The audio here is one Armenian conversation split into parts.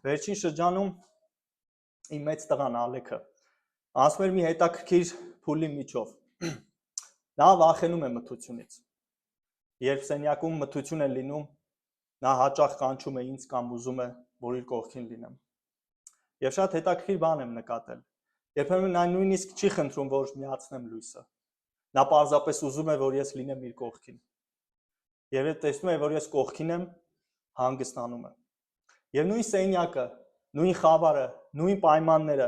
Վերջին շրջանում իմ մեծ տղան Ալեքը ասում էր մի հետաքրքիր փուլի միջով։ Նա վախենում է մթությունից։ Երբ սենյակում մթություն է լինում, նա հաճախ կանչում է ինձ կամ ուզում է, որ իր կողքին լինեմ։ Եվ շատ հետաքրքիր բան եմ նկատել։ Երբեմն նա նույնիսկ չի խնդրում, որ միացնեմ լույսը։ Նա պարզապես ուզում է, որ ես լինեմ իր կողքին։ Եվ երբ տեսնում է, որ ես կողքին եմ, հանգստանում է։ Եվ նույն սենյակը, նույն խավարը, նույն պայմանները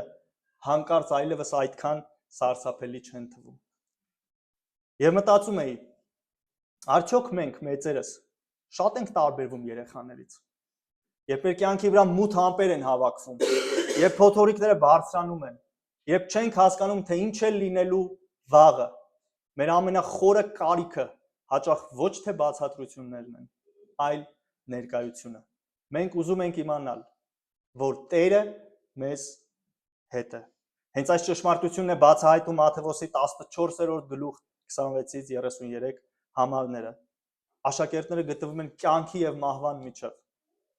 հանկարծ այլևս այդքան սարսափելի չեն թվում։ Եվ մտածում էի, արդյոք մենք մեծերս շատ ենք տարբերվում երեխաներից։ Երբ մեր կյանքի վրա մութ ամպեր են հավաքվում, երբ փոթորիկները բարձրանում են, երբ չենք հասկանում, թե ինչ է լինելու վաղը, մեր ամենախորը կարիքը հաճախ ոչ թե բացատրություններն են, այլ ներկայությունը։ Մենք ուզում ենք իմանալ, որ Տերը մեզ հետ է։ Հենց այս ճշմարտությունն է բացահայտում Մատթեոս 14-րդ գլուխ 26-ից 33 համարները։ Աշակերտները գտնվում են կյանքի եւ մահվան միջև։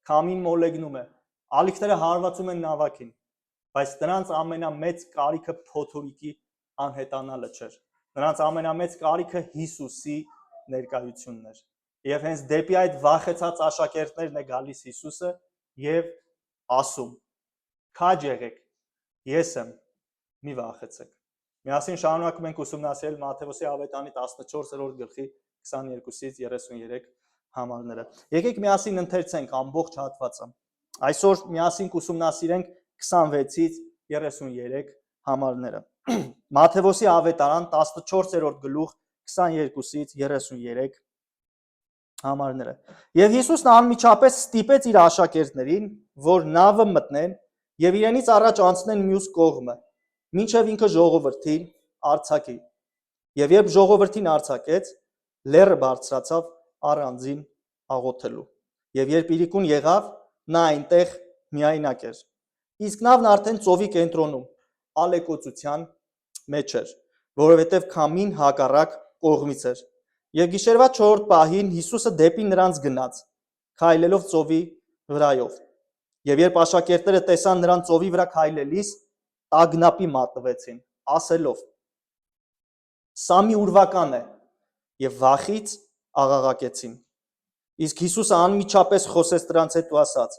Քամին մոլեգնում է, ալիքները հարվածում են նավակին, բայց նրանց ամենամեծ կարիքը փոթորիկի անհետանալը չէր։ Նրանց ամենամեծ կարիքը Հիսուսի ներկայությունն էր։ Եվ հենց դեպի այդ վախեցած աշակերտներն է գալիս Հիսուսը եւ ասում. «Քաջ եղեք, ես եմ, մի վախեցեք»։ Միասին շարունակում ենք ուսումնասիրել Մատթեոսի ավետարանի 14-րդ գլխի 22-ից 33 համարները։ Եկեք միասին ընթերցենք ամբողջ հատվածը։ Այսօր միասին կուսումնասիրենք 26-ից 33 համարները։ Մատթեոսի ավետարան 14-րդ գլուխ 22-ից 33 համարները։ Եվ Հիսուսն անմիջապես ստիպեց իր աշակերտներին, որ նավը մտնեն եւ իրենից առաջ անցնեն մյուս կողմը, մինչև ինքը ժողովրդին արձակի։ Եվ երբ ժողովրդին արձակեց, լեռը բարձրացավ առանձին աղոթելու։ Եվ երբ իրիկուն եղավ, նա այնտեղ միայնակ էր։ Իսկ նավն արդեն ծովի կենտրոնում, ալեկոծության մեջ էր, որովհետև քամին հակառակ կողմից էր։ Եվ գիշերվա 4-րդ պահին Հիսուսը դեպի նրանց գնաց, քայլելով ծովի վրայով։ Եվ երբ աշակերտները տեսան նրան ծովի վրա քայլելիս, տագնապի մատնվեցին, ասելով. «Սա մի ուրվական է», եւ վախից աղաղակեցին։ Իսկ Հիսուսը անմիջապես խոսեց նրանց հետ ու ասաց.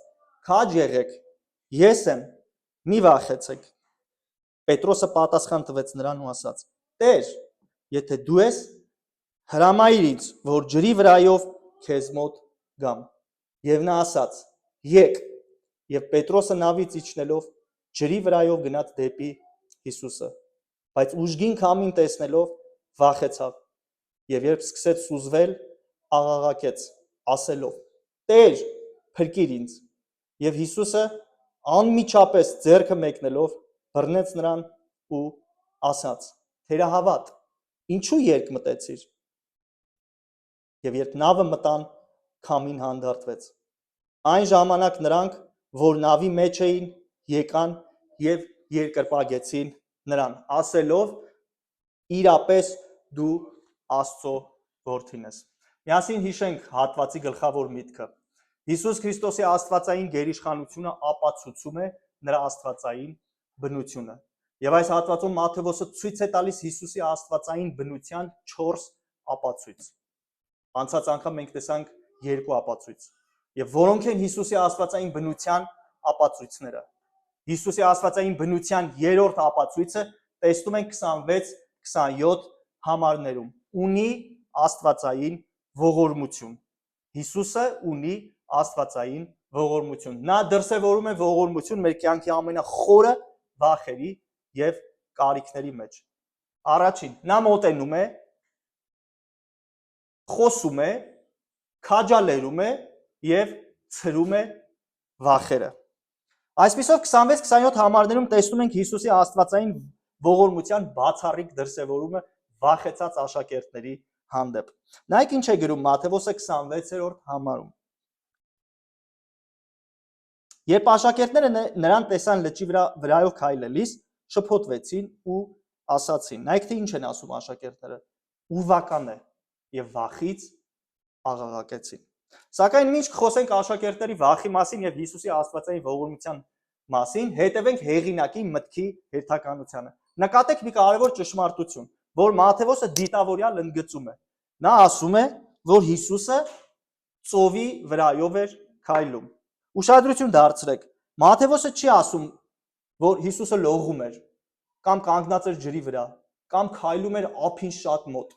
«Քաջ եղեք, ես եմ, մի վախեցեք»։ Պետրոսը պատասխան տվեց նրան ու ասաց. «Տեր, եթե դու ես, հրամայիր ինձ, որ ջրի վրայով քեզ մոտ գամ»։ Եվ նա ասաց. «Եկ»։ Եվ Պետրոսը նավից իջնելով ջրի վրայով գնաց դեպի Հիսուսը, բայց ուժգին քամին տեսնելով վախեցավ, եւ երբ սկսեց սուզվել, աղաղակեց, ասելով. «Տեր, փրկիր ինձ»։ Եվ Հիսուսը անմիջապես ձեռքը մեկնելով բռնեց նրան ու ասաց. «Թերահավատ, ինչու երկմտեցիր»։ Եվ երբ նավը մտան, քամին հանդարտվեց։ Այն ժամանակ նրանք, որ նավի մեջ էին, եկան եւ երկրպագեցին նրան, ասելով. «Իրապես դու Աստծո որդին ես»։ Միասին հիշենք հատվածի գլխավոր միտքը։ Հիսուս Քրիստոսի աստվածային գերիշխանությունը ապացուցում է նրա աստվածային բնությունը։ Եվ այս հատվածում Մատթեոսը ցույց է տալիս Հիսուսի աստվածային բնության 4 ապացույց։ Անցած անգամ մենք տեսանք 2 ապացույց։ Եվ որոնք են Հիսուսի աստվածային բնության ապացույցները։ Հիսուսի աստվածային բնության 3-րդ ապացույցը տեսնում ենք 26-27 համարներում։ Ունի աստվածային ողորմություն։ Հիսուսը ունի աստվածային ողորմություն։ Նա դրսևորում է ողորմություն մեր կյանքի ամենախորը վախերի եւ կարիքների մեջ։ Առաջին, նա մոտենում է, խոսում է, քաջալերում է եւ ցրում է վախերը։ Այսպիսով 26-27 համարներում տեսնում ենք Հիսուսի աստվածային ողորմության բացառիկ դրսևորումը վախեցած աշակերտների հանդեպ։ Նայեք ինչ է գրում Մատթեոսը 26-րդ համարում։ Երբ աշակերտները նրան տեսան լճի վրայով քայլելիս, շփոթվեցին ու ասացին. Նայեք թե ինչ են ասում աշակերտները. «Ուրվական է», եւ վախից աղաղակեցին։ Սակայն ինչ խոսենք աշակերտների վախի մասին եւ Հիսուսի աստվածային ողորմության մասին, հետևենք հեղինակի մտքի հերթականությանը։ Նկատեք մի կարևոր ճշմարտություն, որ Մատթեոսը դիտավորյալ ընդգծում է։ Նա ասում է, որ Հիսուսը ծովի վրայով էր քայլում։ Ուշադրություն դարձրեք։ Մատթեոսը չի ասում, որ Հիսուսը լողում էր, կամ կանգնած էր ջրի վրա, կամ քայլում էր ափին շատ մոտ։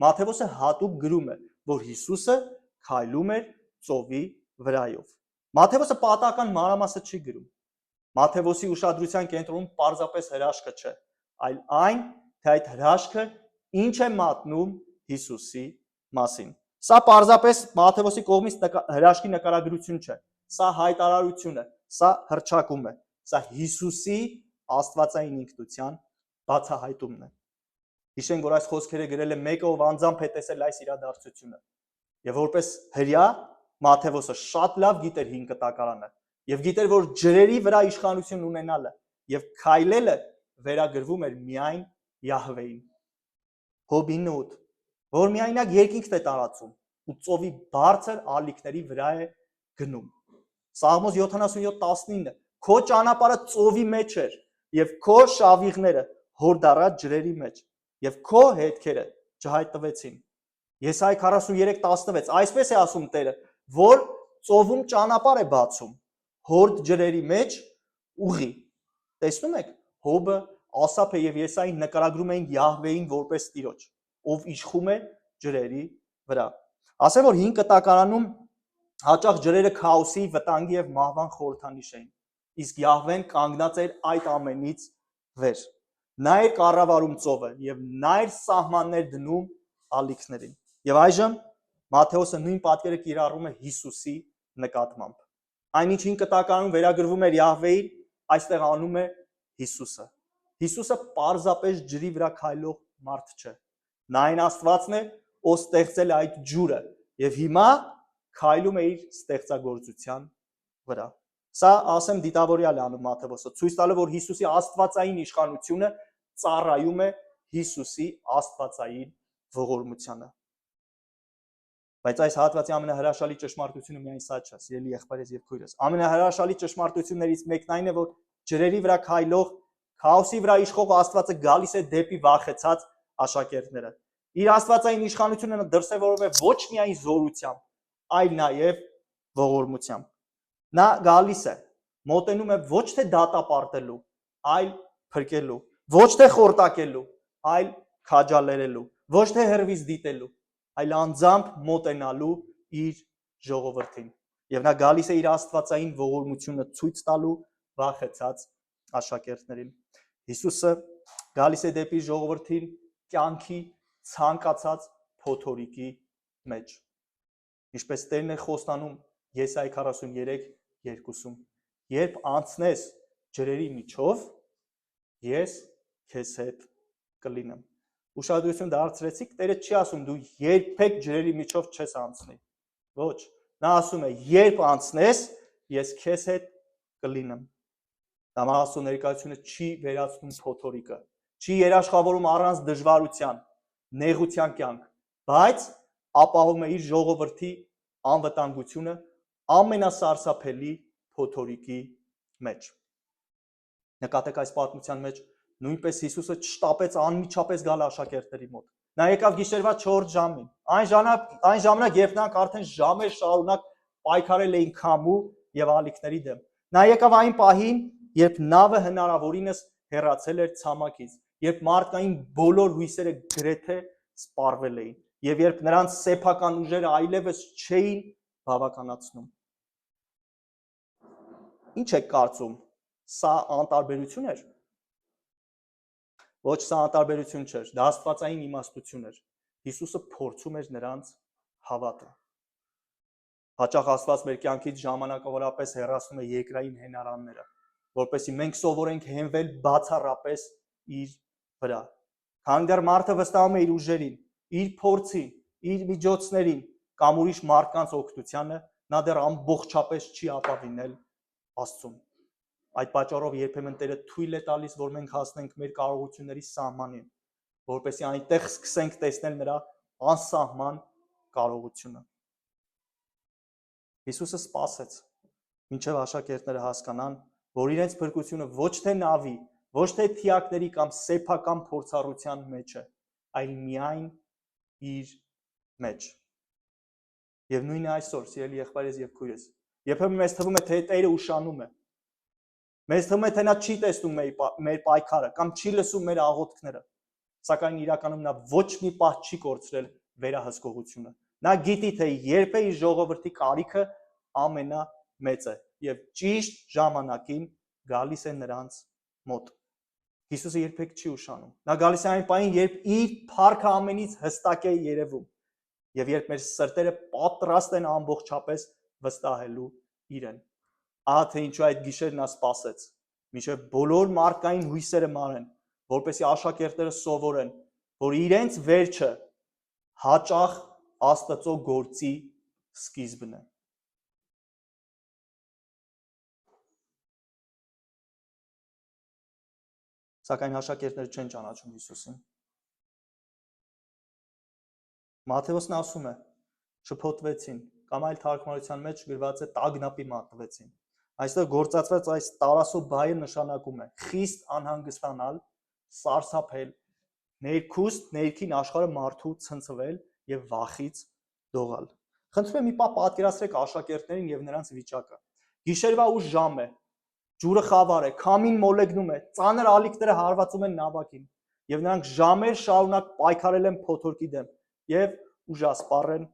Մատթեոսը հատուկ գրում է, որ Հիսուսը քայլում էր ծովի վրայով։ Մատթեոսը պատահական մանրամասը չի գրում։ Մատթեոսի ուշադրության կենտրոնում պարզապես հրաշքը չէ, այլ այն, թե այդ հրաշքը ինչ է մատնում Հիսուսի մասին։ Սա պարզապես Մատթեոսի կողմից հրաշքի նկարագրություն չէ, սա հայտարարություն է, սա հռչակում է, սա Հիսուսի աստվածային ինքնության բացահայտումն է։ Հիշենք, որ այս խոսքերը գրել է մեկը, ով անձամբ է տեսել այս իրադարձությունը։ Եվ որպես հրյա Մատթեոսը շատ լավ գիտեր հին կտակարանը եւ գիտեր, որ ջրերի վրա իշխանություն ունենալը եւ քայլելը վերագրվում էր միայն Յահվեին։ Հոբ 9:8, որ միայնակ երկինքն է տարածում ու ծովի բարձր ալիքների վրա է գնում։ Սաղմոս 77:19, քո ճանապարհը ծովի մեջ էր եւ քո շավիղները հորդառած ջրերի մեջ եւ քո հետքերը ջահայտվեցին։ Եսայի 43:16, այսպես է ասում Տերը, որ ծովում ճանապարհ է բացում, հորդ ջրերի մեջ ուղի։ Տեսնում եք, Հոբը, Ասափը եւ Եսային նկարագրում էին Յահվեին որպես Տիրոջ, ով իշխում է ջրերի վրա։ Ասեմ, որ հին կտակարանում հաճախ ջրերը քաոսի, վտանգի եւ մահվան խորհրդանիշ էին, իսկ Յահվեն կանգնած էր այդ ամենից վեր։ Նա էր կառավարում ծովը եւ նա էր սահմաններ դնում ալիքներին։ Եվ այժմ Մատթեոսը նույն պատկերը կիրառում է Հիսուսի նկատմամբ։ Այնինչ հին կտակարանում վերագրվում էր Յահվեին, այստեղ անում է Հիսուսը։ Հիսուսը պարզապես ջրի վրա քայլող մարդ չէ։ Նա այն Աստվածն է, ով ստեղծել է այդ ջուրը եւ հիմա քայլում է իր ստեղծագործության վրա։ Սա ասեմ դիտավորյալ է անում Մատթեոսը, ցույց տալով, որ Հիսուսի աստվածային իշխանությունը ծառայում է Հիսուսի աստվածային ողորմությանը։ Բայց այս հատվածի ամենահրաշալի ճշմարտությունը միայն սա չէ, սիրելի եղբայրս եւ քույրս։ Ամենահրաշալի ճշմարտություններից մեկն այն է, որ ջրերի վրա քայլող, քաոսի վրա իշխող Աստվածը գալիս է դեպի վախեցած աշակերտները։ Իր աստվածային իշխանությունը դրսևորվում է ոչ միայն զորությամբ, այլ նաեւ ողորմությամբ։ Նա գալիս է, մոտենում է ոչ թե դատապարտելու, այլ փրկելու, ոչ թե խորտակելու, այլ քաջալերելու, ոչ թե հրվից դիտելու, այլ անձամբ մոտենալու իր ժողովրդին։ Եվ նա գալիս է իր աստվածային ողորմությունը ցույց տալու վախեցած աշակերտներին։ Հիսուսը գալիս է դեպի ժողովրդին կյանքի ցանկացած փոթորիկի մեջ։ Ինչպես Տերն է խոստանում Եսայի 43:2-ում. երբ անցնես ջրերի միջով, ես քեզ հետ կլինեմ։ Ուշադրություն դարձրեցիք, Տերը չի ասում դու երբեք ջրերի միջով չես անցնի։ Ոչ, նա ասում է երբ անցնես, ես քեզ հետ կլինեմ։ Դամասո ներկայությունը չի վերացնում փոթորիկը, չի երաշխավորում առանց դժվարության, նեղության կյանք, բայց ապահովում է իր ժողովրդի անվտանգությունը ամենասարսափելի փոթորիկի մեջ։ Նկատեք այս պատմության մեջ նույնպես Հիսուսը չշտապեց անմիջապես գալ աշակերտների մոտ։ Նա եկավ գիշերվա 4 ժամին։ Այն ժամանակ, երբ նրանք արդեն ժամեր շարունակ պայքարել էին քամու եւ ալիքների դեմ։ Նա եկավ այն պահին, երբ նավը հնարավորինս հեռացել էր ցամաքից, երբ մարդկային բոլոր հույսերը գրեթե սպառվել էին, եւ երբ նրանց սեփական ուժերը այլևս չէին բավականացնում։ Ինչ եք կարծում, սա անտարբերություն էր։ Ոչ, սա անտարբերություն չէր, դա աստվածային իմաստություն էր։ Հիսուսը փորձում էր նրանց հավատը։ Հաճախ Աստված մեր կյանքից ժամանակավորապես հեռացնում է երկրային հենարանները, որպեսզի մենք սովորենք հենվել բացառապես իր վրա։ Քանի դեռ մարդը վստահում է իր ուժերին, իր փորձին, իր միջոցներին կամ ուրիշ մարդկանց օգնությանը, նա դեռ ամբողջապես չի ապավինել Աստծուն։ Այդ պատճառով երբեմն Տերը թույլ է տալիս, որ մենք հասնենք մեր կարողությունների սահմանին, որպեսզի այնտեղ սկսենք տեսնել նրա անսահման կարողությունը։ Հիսուսը սպասեց, մինչև աշակերտները հասկանան, որ իրենց փրկությունը ոչ թե նավի, ոչ թե թիակների կամ սեփական փորձառության մեջ է, այլ միայն իր մեջ։ Եվ նույնը այսօր, սիրելի եղբայրս եւ քույրս, երբեմն մեզ թվում է, թե Տերը ուշանում է։ Մեզ թվում է, թե նա չի տեսնում մեր պայքարը կամ չի լսում մեր աղոթքները, սակայն իրականում նա ոչ մի պահ չի կորցրել վերահսկողությունը։ Նա գիտի, թե երբ է իր ժողովրդի կարիքը ամենամեծ է եւ ճիշտ ժամանակին գալիս է նրանց մոտ։ Հիսուսը երբեք չի ուշանում։ Նա գալիս է այն պահին, երբ իր փառքը ամենից հստակ է երևում եւ երբ մեր սրտերը պատրաստ են ամբողջապես վստահելու իրեն։ Ահա թե ինչու այդ գիշեր նա սպասեց, մինչև բոլոր մարդկային հույսերը մանեն, որպեսզի աշակերտները սովորեն, որ իրենց վերջը հաճախ Աստծո գործի սկիզբն է։ Սակայն աշակերտները չեն ճանաչում Հիսուսին։ Մատթեոսն ասում է, շփոթվեցին, կամ այլ թարգմանության մեջ գրված է տագնապի մատնվեցին։ Այստեղ գործածված այս տարասով բայը նշանակում է խիստ անհանգստանալ, սարսափել, ներքուստ ներքին աշխարհը մարդու ցնցվել եւ վախից դողալ։ Խնդրում եմ մի պահ պատկերացրեք աշակերտներին եւ նրանց վիճակը։ Գիշերվա ուշ ժամ է, ջուրը խավար է, քամին մոլեգնում է, ծանր ալիքները հարվածում են նավակին եւ նրանք ժամեր շարունակ պայքարել են փոթորկի դեմ եւ ուժասպառ են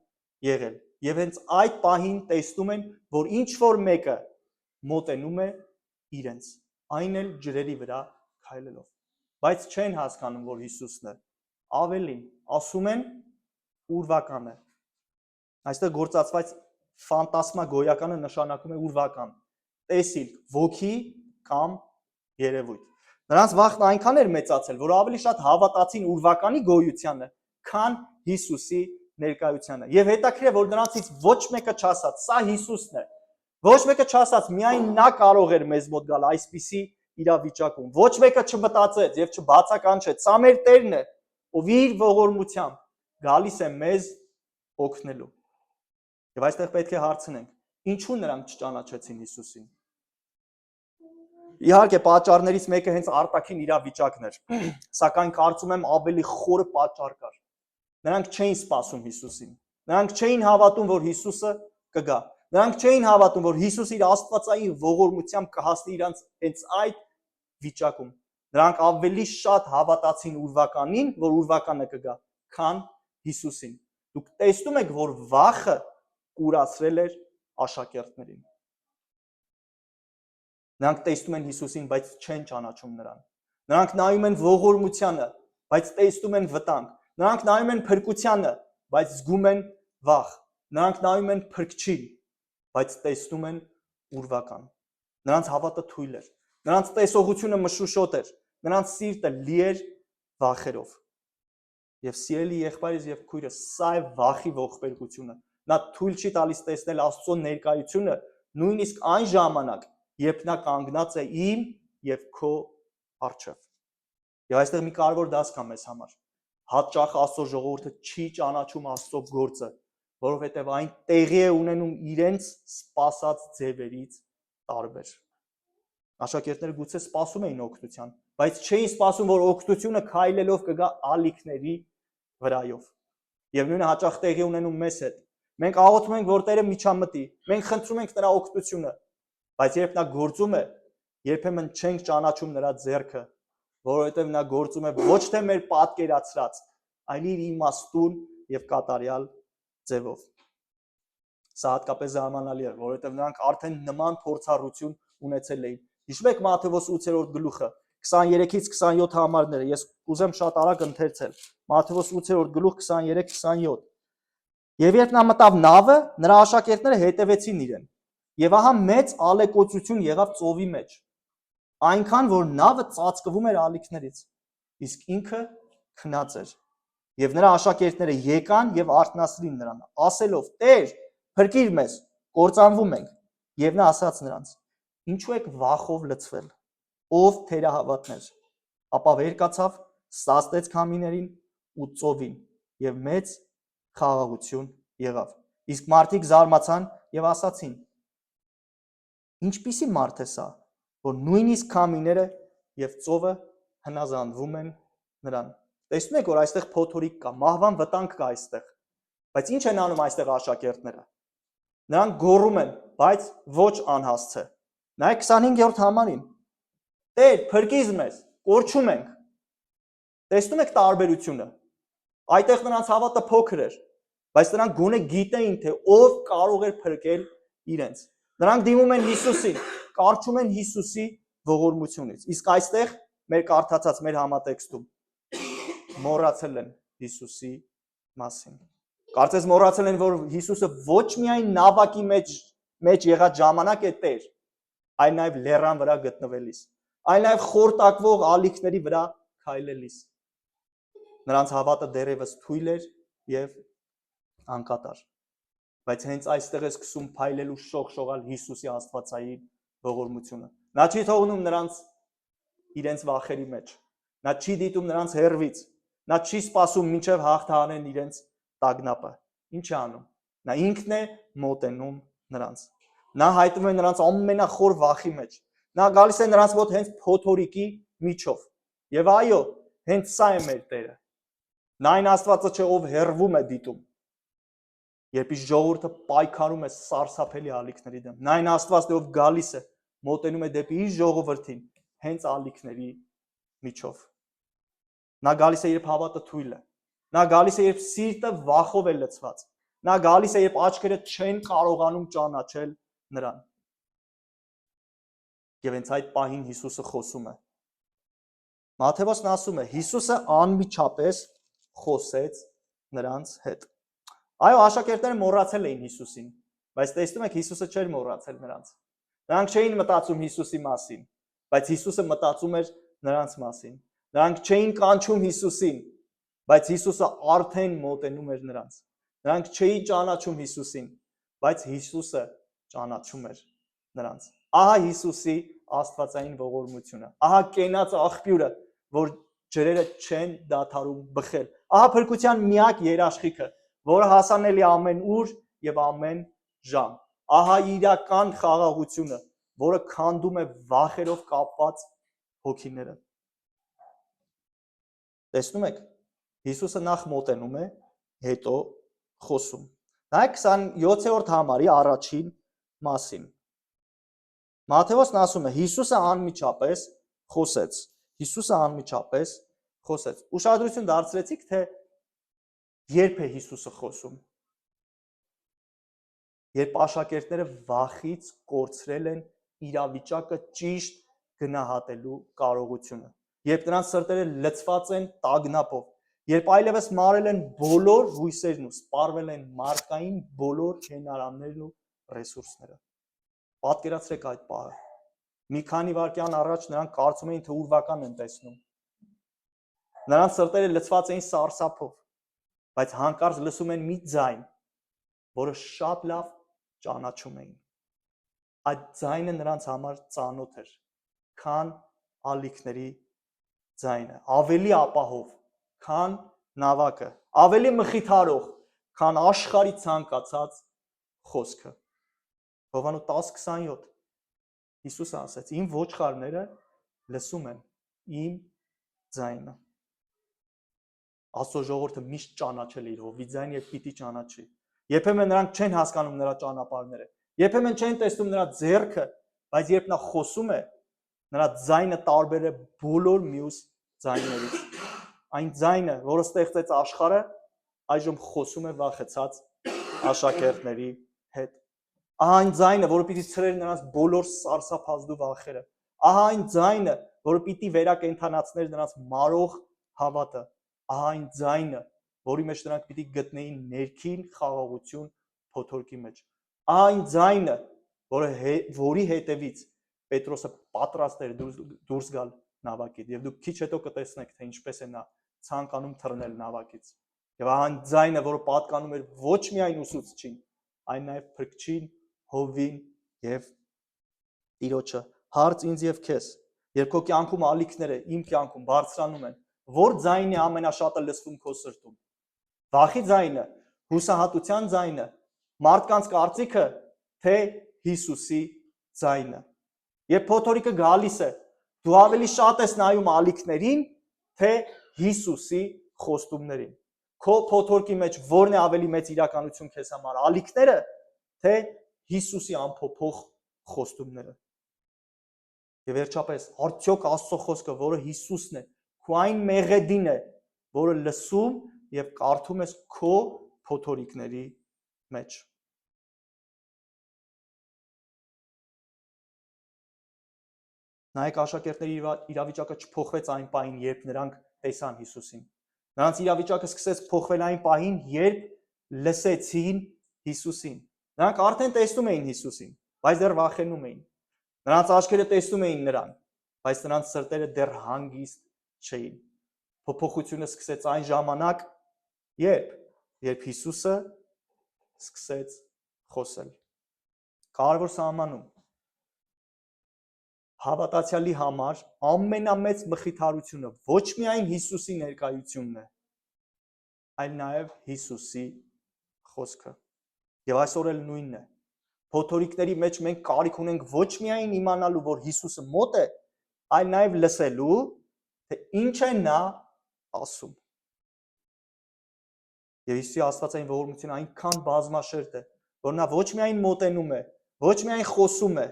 եղել։ Եվ հենց այդ պահին տեսնում են, որ ինչ որ մեկը մոտենում է իրենց, այն էլ ջրերի վրա քայլելով։ Բայց չեն հասկանում, որ Հիսուսն է։ Ավելին, ասում են ուրվական է։ Այստեղ գործածված ֆանտասմագոյականը նշանակում է ուրվական, տեսիլ, ոգի կամ երևույթ։ Նրանց վախն այնքան էր մեծացել, որ ավելի շատ հավատացին ուրվականի գոյությանը, քան Հիսուսի ներկայությանը։ Եվ հետաքրքիր է, որ նրանցից ոչ մեկը չասաց, սա Հիսուսն է։ Ոչ մեկը չասաց, միայն նա կարող էր մեզ մոտ գալ այսպիսի իրավիճակում։ Ոչ մեկը չմտածեց եւ չբացականչեց, սա մեր Տերն է, ով իր ողորմությամբ գալիս է մեզ օգնելու։ Եվ այստեղ պետք է հարցնենք, ինչու նրանք չճանաչեցին Հիսուսին։ Իհարկե, պատճառներից մեկը հենց արտաքին իրավիճակն էր, սակայն կարծում եմ ավելի խորը պատճառ կար։ Նրանք չէին սպասում Հիսուսին։ Նրանք չէին հավատում, որ Հիսուսը կգա։ Նրանք չէին հավատում, որ Հիսուսը իր աստվածային ողորմությամբ կհասնի իրանց հենց այդ վիճակում։ Նրանք ավելի շատ հավատացին ուրվականին, որ ուրվականը կգա, քան Հիսուսին։ Դուք տեսնում եք, որ վախը կուրացրել էր աշակերտներին։ Նրանք տեսնում են Հիսուսին, բայց չեն ճանաչում նրան։ Նրանք նայում են ողորմությանը, բայց տեսնում են վտանգ։ Նրանք նայում են փրկությանը, բայց զգում են վախ։ Նրանք նայում են փրկչին, բայց տեսնում են ուրվական։ Նրանց հավատը թույլ էր։ Նրանց տեսողությունը մշուշոտ էր։ Նրանց սիրտը լի էր վախերով։ Եվ սիրելի եղբայրս եւ քույրս, սա է վախի ողբերգությունը։ Նա թույլ չի տալիս տեսնել Աստծո ներկայությունը նույնիսկ այն ժամանակ, երբ նա կանգնած է իմ եւ քո առջև։ Եվ այստեղ մի կարևոր դաս կա մեզ համար։ Հաճախ Աստծո ժողովուրդը չի ճանաչում Աստծո գործը, որովհետեւ այն տեղի է ունենում իրենց սпасած ձևերից տարբեր։ Աշակերտները գուցե սպասում էին օգնության, բայց չէին սպասում, որ օգնությունը քայլելով կգա ալիքների վրայով։ Եվ նույնը հաճախ տեղի ունենում մեզ հետ։ Մենք աղոթում ենք, որ Տերը միջամտի, մենք խնդրում ենք նրա օգնությունը, բայց երբ նա գործում է, երբեմն չենք ճանաչում նրա ձեռքը, որովհետև նա գործում է ոչ թե մեր պատկերացրած, այլ իր իմաստուն եւ կատարյալ ձևով։ Սա հատկապես զարմանալի է, որովհետև նրանք արդեն նման փորձառություն ունեցել էին։ Հիշում եք Մատթեոս 8-րդ գլուխը 23-ից 27 համարները, ես կուզեմ շատ արագ ընթերցել։ Մատթեոս 8-րդ գլուխ 23-27։ Եվ երբ նա մտավ նավը, նրա աշակերտները հետևեցին իրեն։ Եվ ահա մեծ ալեկոծություն եղավ ծովի մեջ, այնքան որ նավը ծածկվում էր ալիքներից, իսկ ինքը քնած էր։ Եվ նրա աշակերտները եկան եւ արթնացրին նրան, ասելով. «Տեր, փրկիր մեզ, կործանվում ենք»։ Եվ նա ասաց նրանց. «Ինչու եք վախով լցվել, ով թերահավատներ»։ Ապա վեր կացավ, սաստեց քամիներին ու ծովին, եւ մեծ խաղաղություն եղավ։ Իսկ մարդիկ զարմացան եւ ասացին. Ինչպիսի մարդ է սա, որ նույնիսկ քամիները եւ ծովը հնազանդվում են նրան։ Տեսնում եք, որ այստեղ փոթորիկ կա, մահվան վտանգ կա այստեղ։ Բայց ինչ են անում այստեղ աշակերտները։ Նրանք գոռում են, բայց ոչ անհասցե։ Նայեք 25-րդ համարին։ Տեր, փրկիր մեզ, կորչում ենք։ Տեսնում եք տարբերությունը։ Այդտեղ նրանց հավատը փոքր էր, բայց նրանք գոնե գիտեին, թե ով կարող էր փրկել իրենց։ Նրանք դիմում են Հիսուսին, կարչում են Հիսուսի ողորմությունից։ Իսկ այստեղ մեր կարդացած մեր համատեքստում մոռացել են Հիսուսի մասին։ Կարծես մոռացել են, որ Հիսուսը ոչ միայն նավակի մեջ եղած ժամանակ է Տեր, այլ նաև լեռան վրա գտնվելիս, այլ նաև խորտակվող ալիքների վրա քայլելիս։ Նրանց հավատը դեռևս թույլ էր եւ անկատար։ Բայց հենց այստեղ է սկսում փայլել ու շողշողալ Հիսուսի աստվածային ողորմությունը։ Նա չի թողնում նրանց իրենց վախերի մեջ։ Նա չի դիտում նրանց հեռվից։ Նա չի սպասում մինչև հաղթահարեն իրենց տագնապը։ Ինչ է անում։ Նա ինքն է մոտենում նրանց։ Նա հայտնվում է նրանց ամենախոր վախի մեջ։ Նա գալիս է նրանց մոտ հենց փոթորիկի միջով։ Եվ այո, հենց սա է մեր Տերը։ Նա այն Աստվածը չէ, ով հեռվում է դիտում, երբ իր ժողովուրդը պայքարում է սարսափելի ալիքների դեմ։ Նա այն Աստվածն է, ով գալիս է, մոտենում է դեպի իր ժողովրդին հենց ալիքների միջով։ Նա գալիս է, երբ հավատը թույլ է։ Նա գալիս է, երբ սիրտը վախով է լցված։ Նա գալիս է, երբ աչքերը չեն կարողանում ճանաչել նրան։ Եվ հենց այդ պահին Հիսուսը խոսում է։ Մատթեոսն ասում է. Հիսուսը անմիջապես խոսեց նրանց հետ։ Այո, աշակերտները մոռացել էին Հիսուսին, բայց տեսնում եք, Հիսուսը չէր մոռացել նրանց։ Նրանք չէին մտածում Հիսուսի մասին, բայց Հիսուսը մտածում էր նրանց մասին։ Նրանք չէին կանչում Հիսուսին, բայց Հիսուսը արդեն մոտենում էր նրանց։ Նրանք չէին ճանաչում Հիսուսին, բայց Հիսուսը ճանաչում էր նրանց։ Ահա Հիսուսի աստվածային ողորմությունը։ Ահա կենաց աղբյուրը, որ ջրերը չեն դադարում բխել։ Ահա փրկության միակ երաշխիքը, որը հասանելի է ամեն ուր եւ ամեն ժամ։ Ահա իրական խաղաղությունը, որը քանդում է վախերով կապված հոգիները։ Տեսնում եք, Հիսուսը նախ մոտենում է, հետո խոսում։ Նայեք 27-րդ համարի առաջին մասին։ Մատթեոսն ասում է. Հիսուսը անմիջապես խոսեց։ Հիսուսը անմիջապես խոսեց։ Ուշադրություն դարձրեցիք, թե երբ է Հիսուսը խոսում։ Երբ աշակերտները վախից կորցրել են իրավիճակը ճիշտ գնահատելու կարողությունը։ Երբ նրանց սրտերը լցված են տագնապով, երբ այլևս մարել են բոլոր հույսերն ու սպառվել են մարդկային բոլոր հենարաններն ու ռեսուրսները։ Պատկերացրեք այդ պահը։ Մի քանի վայրկյան առաջ նրանք կարծում էին, թե ուրվական են տեսնում։ Նրանց սրտերը լցված էին սարսափով, բայց հանկարծ լսում են մի ձայն, որը շատ լավ ճանաչում էին։ Այդ ձայնը նրանց համար ծանոթ էր, քան ալիքների ձայնը, ավելի ապահով, քան նավակը, ավելի մխիթարող, քան աշխարհի ցանկացած խոսքը։ Հովհաննես 10:27 Հիսուսը ասաց. Իմ ոչխարները լսում են իմ ձայնը։ Աստծո ժողովուրդը միշտ ճանաչել է իր հովի ձայնը եւ պիտի ճանաչի։ Երբեմն նրանք չեն հասկանում նրա ճանապարհները։ Երբեմն չեն տեսնում նրա ձեռքը, բայց երբ նա խոսում է, նրա ձայնը տարբեր է բոլոր մյուս ձայներից։ Այն ձայնը, որը ստեղծեց աշխարհը, այժմ խոսում է վախեցած աշակերտների հետ։ Ահա այն ձայնը, որը պիտի ցրեր նրանց բոլոր սարսափազդու վախերը։ Ահա այն ձայնը, որը պիտի վերակենդանացներ նրանց մարող հավատը։ Ահա այն ձայնը, որի մեջ նրանք պիտի գտնեին ներքին խաղաղություն փոթորկի մեջ։ Ահա այն ձայնը, որի հետևից Պետրոսը պատրաստ էր դուրս գալ նավակից, եւ դուք քիչ հետո կտեսնեք, թե ինչպես է նա ցանկանում թռնել նավակից։ Եվ ահա այն ձայնը, որը պատկանում էր ոչ միայն ուսուցչին, այլ նաեւ փրկչին, հովին եւ Տիրոջը։ Հարց ինձ եւ քեզ, երբ քո կյանքում ալիքները իմ կյանքում բարձրանում են, որ ձայնն է ամենաշատը լսվում քո սրտում։ Վախի ձայնը, հուսահատության ձայնը, մարդկանց կարծիքը, թե Հիսուսի ձայնը։ Երբ փոթորիկը գալիս է, դու ավելի շատ ես նայում ալիքներին, թե Հիսուսի խոստումներին։ Քո փոթորկի մեջ որն է ավելի մեծ իրականություն քեզ համար, ալիքները, թե Հիսուսի անփոփոխ խոստումները։ Եվ վերջապես, արդյոք Աստծո խոսքը, որը Հիսուսն է, քո այն մեղեդին է, որը լսում եւ կարդում ես քո փոթորիկների մեջ։ Նայեք, աշակերտների իրավիճակը չփոխվեց այն պահին, երբ նրանք տեսան Հիսուսին։ Նրանց իրավիճակը սկսեց փոխվել այն պահին, երբ լսեցին Հիսուսին։ Նրանք արդեն տեսնում էին Հիսուսին, բայց դեռ վախենում էին։ Նրանց աչքերը տեսնում էին նրան, բայց նրանց սրտերը դեռ հանգիստ չէին։ Փոփոխությունը սկսեց այն ժամանակ, երբ Հիսուսը սկսեց խոսել։ Կարևոր սահմանում հավատացյալի համար ամենամեծ մխիթարությունը ոչ միայն Հիսուսի ներկայությունն է, այլ նաև Հիսուսի խոսքը։ Եվ այսօր էլ նույնն է։ Փոթորիկների մեջ մենք կարիք ունենք ոչ միայն իմանալու, որ Հիսուսը մոտ է, այլ նաև լսելու, թե ինչ է նա ասում։ Եվ Հիսուսի աստվածային ողորմությունը այնքան բազմաշերտ է, որ նա ոչ միայն մոտենում է, ոչ միայն խոսում է,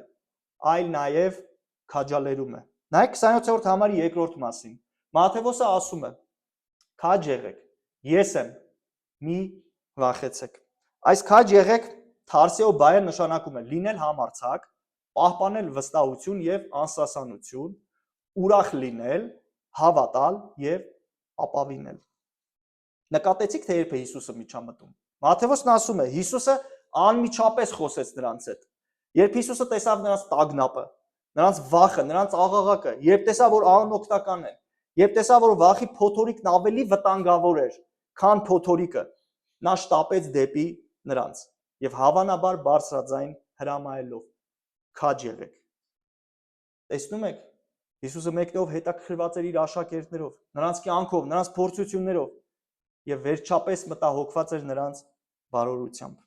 այլ նաև քաջալերում է։ Նայեք 27-րդ համարի 2-րդ մասին։ Մատթեոսը ասում է. քաջ եղեք, ես եմ, մի վախեցեք։ Այս քաջ եղեք թարսեո բայը նշանակում է լինել համարձակ, պահպանել վստահություն եւ անսասանություն, ուրախ լինել, հավատալ եւ ապավինել։ Նկատեցիք, թե երբ է Հիսուսը միջամտում։ Մատթեոսն ասում է. Հիսուսը անմիջապես խոսեց նրանց հետ։ Երբ Հիսուսը տեսավ նրանց տագնապը, նրանց վախը, նրանց աղաղակը, երբ տեսավ, որ անօգնական են, երբ տեսավ, որ վախի փոթորիկն ավելի վտանգավոր էր, քան փոթորիկը, նա շտապեց դեպի նրանց եւ հավանաբար բարձրաձայն հրամայելով. քաջ եղեք։ Տեսնում եք, Հիսուսը մեկնով հետաքրքրված էր իր աշակերտներով, նրանց կյանքով, նրանց փորձություններով եւ վերջապես մտահոգված էր նրանց բարօրությամբ։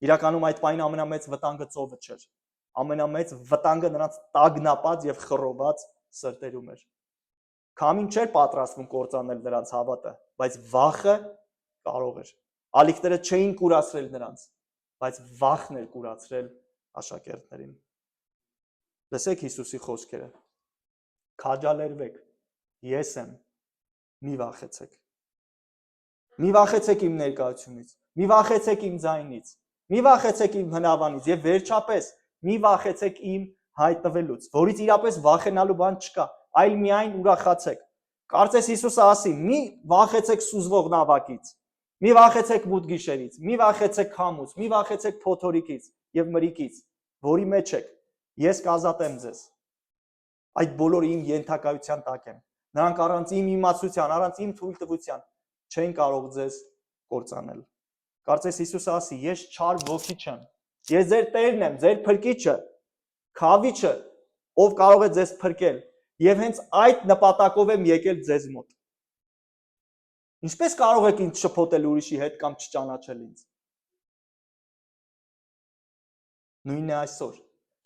Իրականում այդ պայն ամենամեծ վտանգը ծովը չէր։ Ամենամեծ վտանգը նրանց տագնապած եւ խռոված սրտերում էր։ Քամին չէր պատրաստվում կործանել նրանց հավատը, բայց վախը կարող էր։ Ալիքները չէին կուրացրել նրանց, բայց վախն էր կուրացրել աշակերտներին։ Լսեք Հիսուսի խոսքերը. քաջալերվեք, ես եմ, մի վախեցեք։ Մի վախեցեք իմ ներկայությունից, մի վախեցեք իմ ձայնից, մի վախեցեք իմ հնավանից եւ վերջապես մի վախեցեք իմ հայտնվելուց, որից իրապես վախենալու բան չկա, այլ միայն ուրախացեք։ Կարծես Հիսուսը ասի. մի վախեցեք սուզվող նավակից, մի վախեցեք մութ գիշերից, մի վախեցեք քամուց, մի վախեցեք փոթորիկից եւ մրրիկից, որի մեջ եք։ Ես կազատեմ ձեզ։ Այդ բոլորը իմ ենթակայության տակ են։ Նրանք առանց իմ իմացության, առանց իմ թույլտվության չեն կարող ձեզ կործանել։ Կարծես Հիսուսը ասի. ես չար ոգի չեմ։ Ես ձեր Տերն եմ, ձեր փրկիչը, քավիչը, ով կարող է ձեզ փրկել, եւ հենց այդ նպատակով եմ եկել ձեզ մոտ։ Ինչպես կարող եք ինձ շփոթել ուրիշի հետ կամ չճանաչել ինձ։ Նույնն է այսօր։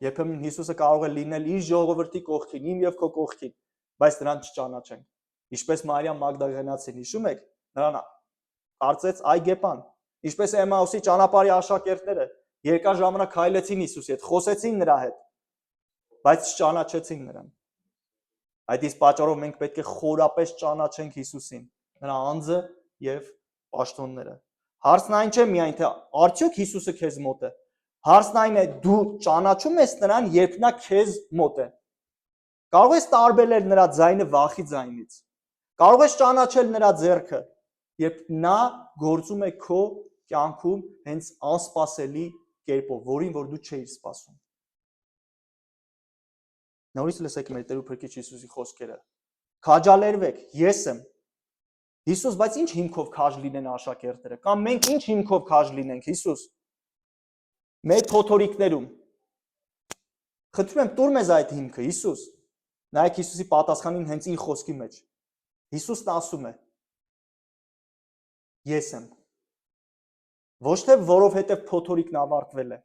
Երբեմն Հիսուսը կարող է լինել իր ժողովրդի կողքին, իմ եւ քո կողքին, բայց նրան չճանաչենք։ Ինչպես Մարիամ Մագդալենացին, հիշում եք, նրան կարծեց այգեպան։ Ինչպես Էմաուսի ճանապարհի աշակերտները երկար ժամանակ քայլեցին Հիսուսի հետ, խոսեցին նրա հետ, բայց չճանաչեցին նրան։ Այդ իսկ պատճառով մենք պետք է խորապես ճանաչենք Հիսուսին, նրա անձը եւ պաշտոնները։ Հարցն այն չէ միայն թե արդյոք Հիսուսը քեզ մոտ է։ Հարցն այն է, դու ճանաչում ես նրան, երբ նա քեզ մոտ է։ Կարող ես տարբերել նրա ձայնը վախի ձայնից։ Կարող ես ճանաչել նրա ձեռքը, երբ նա գործում է քո կյանքում հենց անսպասելի կերպով, որին որ դու չէիր սպասում։ Նորից լսեք մեր Տեր ու Փրկիչ Հիսուսի խոսքերը. քաջալերվեք, ես եմ։ Հիսուս, բայց ինչ հիմքով քաջ լինեն աշակերտները, կամ մենք ինչ հիմքով քաջ լինենք, Հիսուս։ Մեր փոթորիկներում։ Խնդրում եմ, տուր մեզ այդ հիմքը, Հիսուս։ Նայեք Հիսուսի պատասխանին հենց իր խոսքի մեջ։ Հիսուսն ասում է. ես եմ։ Ոչ թե որովհետև փոթորիկն ավարտվել է,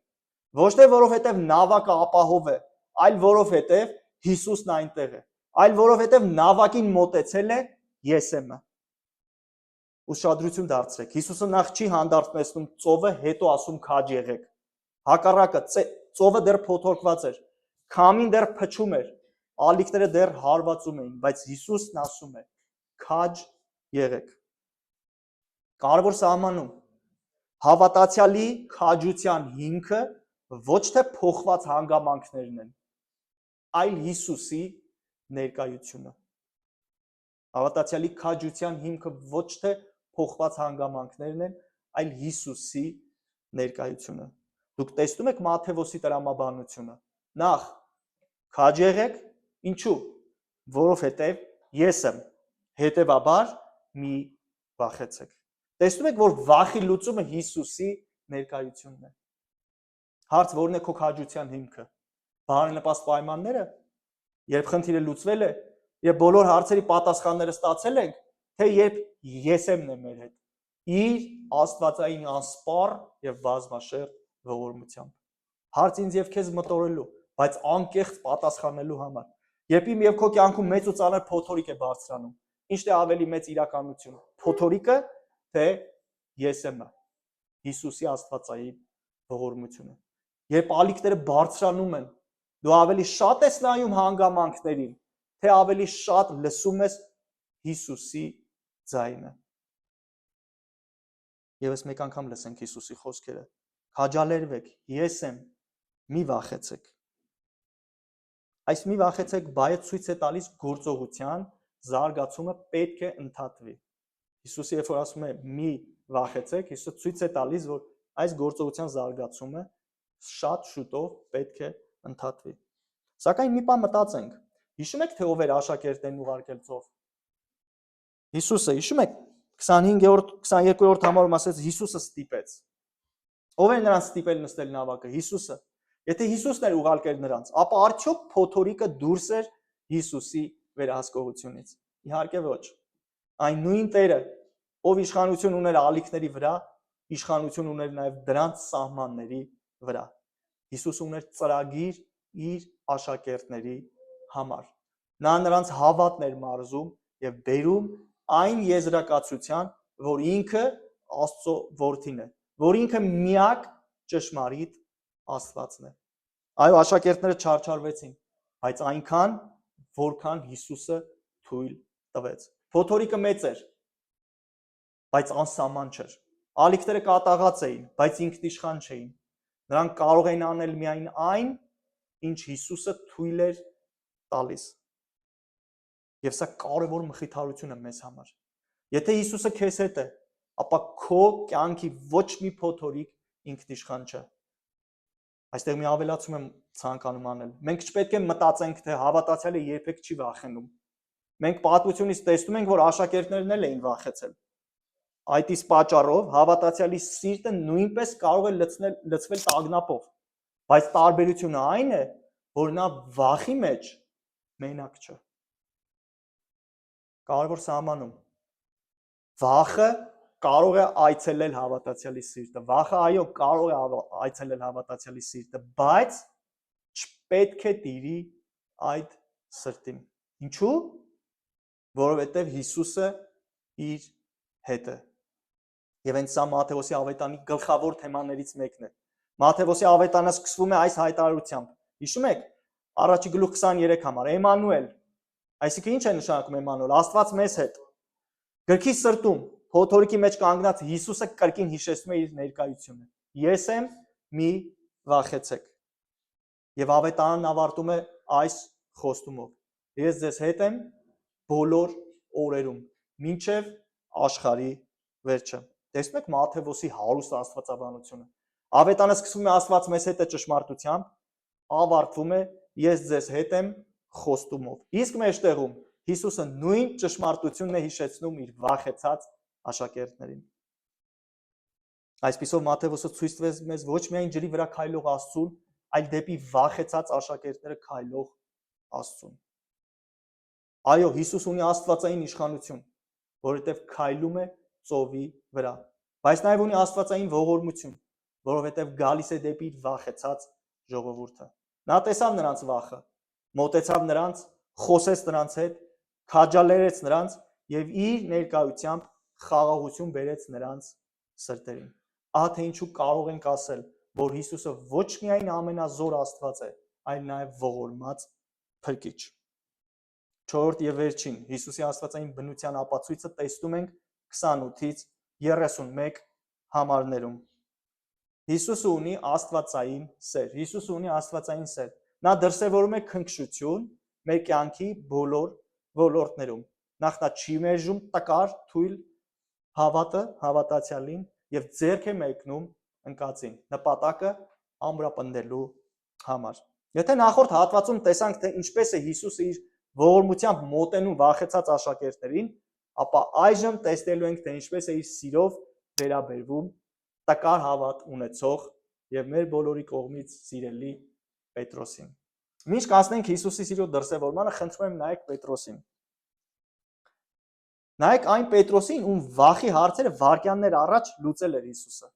Ոչ թե որովհետև նավակը ապահով է, այլ որովհետև Հիսուսն այնտեղ է, այլ որովհետև նավակին մոտեցել է Եսեմը։ Ուշադրություն դարձրեք, Հիսուսը նախ չի հանդարտեցնում ծովը, հետո ասում քաջ եղեք։ Հակառակը ծովը դեռ փոթորկված էր, քամին դեռ փչում էր, ալիքները դեռ հարվածում էին, բայց Հիսուսն ասում է քաջ եղեք։ Կարևոր սահմանում հավատացյալի քաջության հիմքը ոչ թե փոխված հանգամանքներն են, այլ Հիսուսի ներկայությունը։ Հավատացյալի քաջության հիմքը ոչ թե փոխված հանգամանքներն են, այլ Հիսուսի ներկայությունը։ Դուք տեսնում եք Մատթեոսի տրամաբանությունը։ Նախ քաջ եղեք, ինչու՞։ Որովհետև ես եմ, հետևաբար մի վախեցեք։ Տեսնում եք, որ վախի լուծումը Հիսուսի ներկայությունն է։ Հարց որն է քո քաջության հիմքը։ Բարենպաստ պայմանները, երբ խնդիրը լուծվել է, եւ բոլոր հարցերի պատասխանները ստացել ենք, թե երբ Եսեմն է մեր հետ, իր աստվածային անսպառ եւ բազմաշերտ ողորմությամբ։ Հարց ինձ եւ քեզ մտորելու, բայց անկեղծ պատասխանելու համար։ Երբ իմ եւ քո կյանքում մեծ ու ծանր փոթորիկ է բարձրանում, ի՞նչն է ավելի մեծ իրականություն։ Փոթորիկը, թե Եսեմը, Հիսուսի աստվածային ողորմությունը։ Երբ ալիքները բարձրանում են, դու ավելի շատ ես նայում հանգամանքներին, թե ավելի շատ լսում ես Հիսուսի ձայնը։ Եվս մեկ անգամ լսենք Հիսուսի խոսքերը. քաջալերվեք, ես եմ, մի վախեցեք։ Այս մի վախեցեք բայը ցույց է տալիս գործողության զարգացումը պետք է ընդհատվի։ Հիսուսը երբ որ ասում է մի վախեցեք, Հիսուսը ցույց է տալիս, որ այս գործողության զարգացումը շատ շուտով պետք է ընդհատվի։ Սակայն մի բան մտածենք։ Հիշում եք, թե ով էր աշակերտներն ուղարկել ծով։ Հիսուսը, հիշում եք 25-րդ 22-րդ համարում ասեց Հիսուսը ստիպեց։ Ով էր նրանց ստիպել նստել նավակը։ Հիսուսը։ Եթե Հիսուսն էր ուղարկել նրանց, ապա արդյոք փոթորիկը դուրս էր Հիսուսի վերահսկողությունից։ Իհարկե ոչ։ Այն նույն Տերը, ով իշխանություն ուներ ալիքների վրա, իշխանություն ուներ նաև դրանց սահմանների վրա։ Հիսուսը ուներ ծրագիր իր աշակերտների համար։ Նա նրանց հավատն էր մարզում եւ բերում այն եզրակացության, որ ինքը Աստծո որդին է, որ ինքը միակ ճշմարիտ Աստվածն է։ Այո, աշակերտները չարչարվեցին, բայց այնքան, որքան Հիսուսը թույլ տվեց։ Փոթորիկը մեծ էր, բայց անսահման չէր։ Ալիքները կատաղած էին, բայց ինքնիշխան չէին։ Նրանք կարող էին անել միայն այն, ինչ Հիսուսը թույլ էր տալիս։ Եվ սա կարևոր մխիթարություն է մեզ համար։ Եթե Հիսուսը քեզ հետ է, ապա քո կյանքի ոչ մի փոթորիկ ինքնիշխան չէ։ Այստեղ մի ավելացում եմ ցանկանում անել։ Մենք չպետք է մտածենք, թե հավատացյալը երբեք չի վախենում։ Մենք պատմությունից տեսնում ենք, որ աշակերտներն էլ էին վախեցել։ Այդ իսկ պատճառով հավատացյալի սիրտը նույնպես կարող է լցվել տագնապով, բայց տարբերությունը այն է, որ նա վախի մեջ մենակ չէ։ Կարևոր սահմանում վախը կարող է այցելել հավատացյալի սիրտը։ Վախը այո կարող է այցելել հավատացյալի սիրտը, բայց չպետք է տիրի այդ սրտին։ Ինչու՞։ Որովհետև Հիսուսը իր հետ է։ Եվ հենց սա Մատթեոսի ավետարանի գլխավոր թեմաներից մեկն է։ Մատթեոսի ավետարանը սկսվում է այս հայտարարությամբ։ Հիշում եք, առաջի գլուխ 23 համար Էմանուել, այսինքն ինչ է նշանակում Էմանուել, Աստված մեզ հետ։ Գրքի սրտում, փոթորիկի մեջ կանգնած Հիսուսը կրկին հիշեցնում է իր ներկայությունը։ Ես եմ, մի վախեցեք։ Եվ ավետարանն ավարտում է այս խոստումով. Ես ձեզ հետ եմ բոլոր օրերում, մինչև աշխարհի վերջը։ Տեսնում եք Մատթեոսի հարուստ աստվածաբանությունը։ Ավետարանը սկսվում է Աստված մեզ հետ է ճշմարտությամբ, ավարտվում է ես ձեզ հետ եմ խոստումով։ Իսկ մեջտեղում Հիսուսը նույն ճշմարտությունն է հիշեցնում իր վախեցած աշակերտներին։ Այսպիսով Մատթեոսը ցույց տվեց մեզ ոչ միայն ջրի վրա քայլող Աստծուն, այլ դեպի վախեցած աշակերտները քայլող Աստծուն։ Այո, Հիսուս ունի աստվածային իշխանություն, որովհետև քայլում է ծովի վրա, բայց նաև ունի աստվածային ողորմություն, որովհետև գալիս է դեպի իր վախեցած ժողովուրդը։ Նա տեսավ նրանց վախը, մոտեցավ նրանց, խոսեց նրանց հետ, քաջալերեց նրանց եւ իր ներկայությամբ խաղաղություն բերեց նրանց սրտերին։ Ահա թե ինչու կարող ենք ասել, որ Հիսուսը ոչ միայն ամենազոր Աստված է, այլ նաեւ ողորմած Փրկիչ։ 4-րդ եւ վերջին Հիսուսի աստվածային բնության ապացույցը տեսնում ենք 28-ից 31 համարներում։ Հիսուսը ունի աստվածային սեր։ Հիսուսը ունի աստվածային սեր։ Նա դրսևորում է քնքշություն մեր կյանքի բոլոր ոլորտներում։ Նախ նա չի մերժում տկար, թույլ հավատը, հավատացյալին եւ ձեռք է մեկնում ընկածին, նպատակը ամրապնդելու համար։ Եթե նախորդ հատվածում տեսանք, թե ինչպես է Հիսուսը իր ողորմությամբ մոտենում վախեցած աշակերտներին, ապա այժմ տեսնելու ենք, թե ինչպես է իր սիրով վերաբերվում տկար հավատ ունեցող եւ մեր բոլորի կողմից սիրելի Պետրոսին։ Մինչ կասնենք Հիսուսի սիրո դրսևորմանը, խնդրում եմ նայեք Պետրոսին։ Նայեք այն Պետրոսին, ում վախի հարցերը վայրկյաններ առաջ լուծել էր Հիսուսը։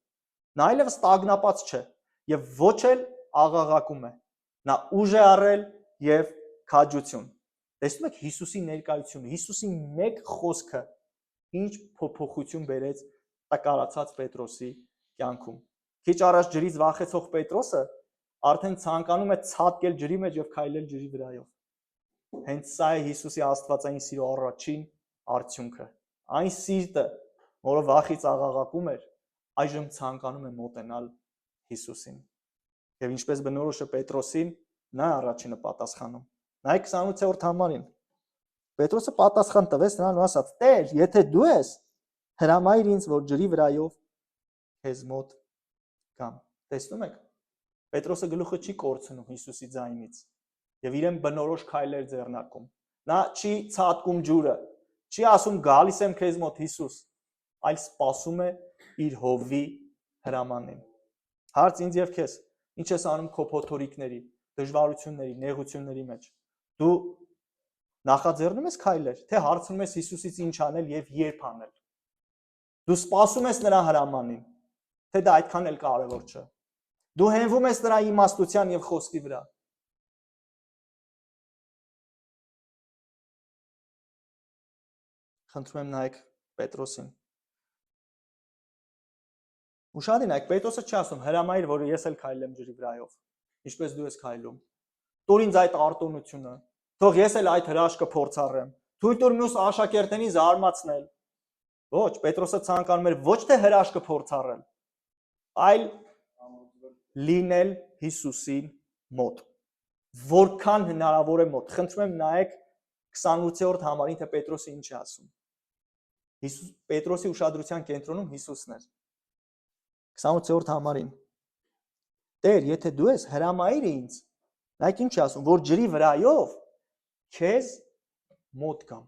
Նա այլևս տագնապած չէ եւ ոչ էլ աղաղակում է։ Նա ուժ է առել եւ քաջություն։ Տեսնում եք Հիսուսի ներկայությունը, Հիսուսի մեկ խոսքը ինչ փոփոխություն բերեց տկարացած Պետրոսի կյանքում։ Քիչ առաջ ջրից վախեցող Պետրոսը արդեն ցանկանում է ցատկել ջրի մեջ եւ քայլել ջրի վրայով։ Հենց սա է Հիսուսի աստվածային սիրո առաջին արդյունքը։ Այն սիրտը, որը վախից աղաղակում էր, այժմ ցանկանում է մոտենալ Հիսուսին։ Եվ ինչպես բնորոշ է Պետրոսին, նա առաջինը պատասխանում։ Նայեք 28-րդ համարին։ Պետրոսը պատասխան տվեց նրան ու ասաց. «Տեր, եթե դու ես, հրամայիր ինձ, որ ջրի վրայով քեզ մոտ գամ»։ Տեսնում եք, Պետրոսը գլուխը չի կորցնում Հիսուսի ձայնից եւ իրեն բնորոշ քայլեր ձեռնարկում։ Նա չի ցատկում ջուրը, չի ասում գալիս եմ քեզ մոտ Հիսուս, այլ սպասում է իր հովվի հրամանին։ Հարց ինձ եւ քեզ, ինչ ես անում քո փոթորիկների, դժվարությունների, նեղությունների մեջ։ Դու նախաձեռնում ես քայլեր, թե հարցնում ես Հիսուսից ինչ անել եւ երբ անել։ Դու սպասում ես նրա հրամանին, թե դա այդքան էլ կարևոր չէ։ Դու հենվում ես նրա իմաստության եւ խոսքի վրա։ Խնդրում եմ նայեք Պետրոսին։ Ուշադիր նայեք, Պետրոսը չի ասում հրամայիր, որ ես էլ քայլեմ ջրի վրայով, ինչպես դու ես քայլում։ Տուր ինձ այդ արտոնությունը, թող ես էլ այդ հրաշքը փորձառեմ։ Թույլ տուր մյուս աշակերտներին զարմացնել։ Ոչ, Պետրոսը ցանկանում էր ոչ թե հրաշքը փորձառել, այլ լինել Հիսուսին մոտ։ Որքան հնարավոր է մոտ։ Խնդրում եմ նայեք 28-րդ համարին, թե Պետրոսը ինչ է ասում։ Պետրոսի ուշադրության կենտրոնում Հիսուսն էր։ 28-րդ համարին։ Տեր, եթե դու ես, հրամայիր ինձ։ Նայեք ինչ է ասում, որ ջրի վրայով քեզ մոտ գամ։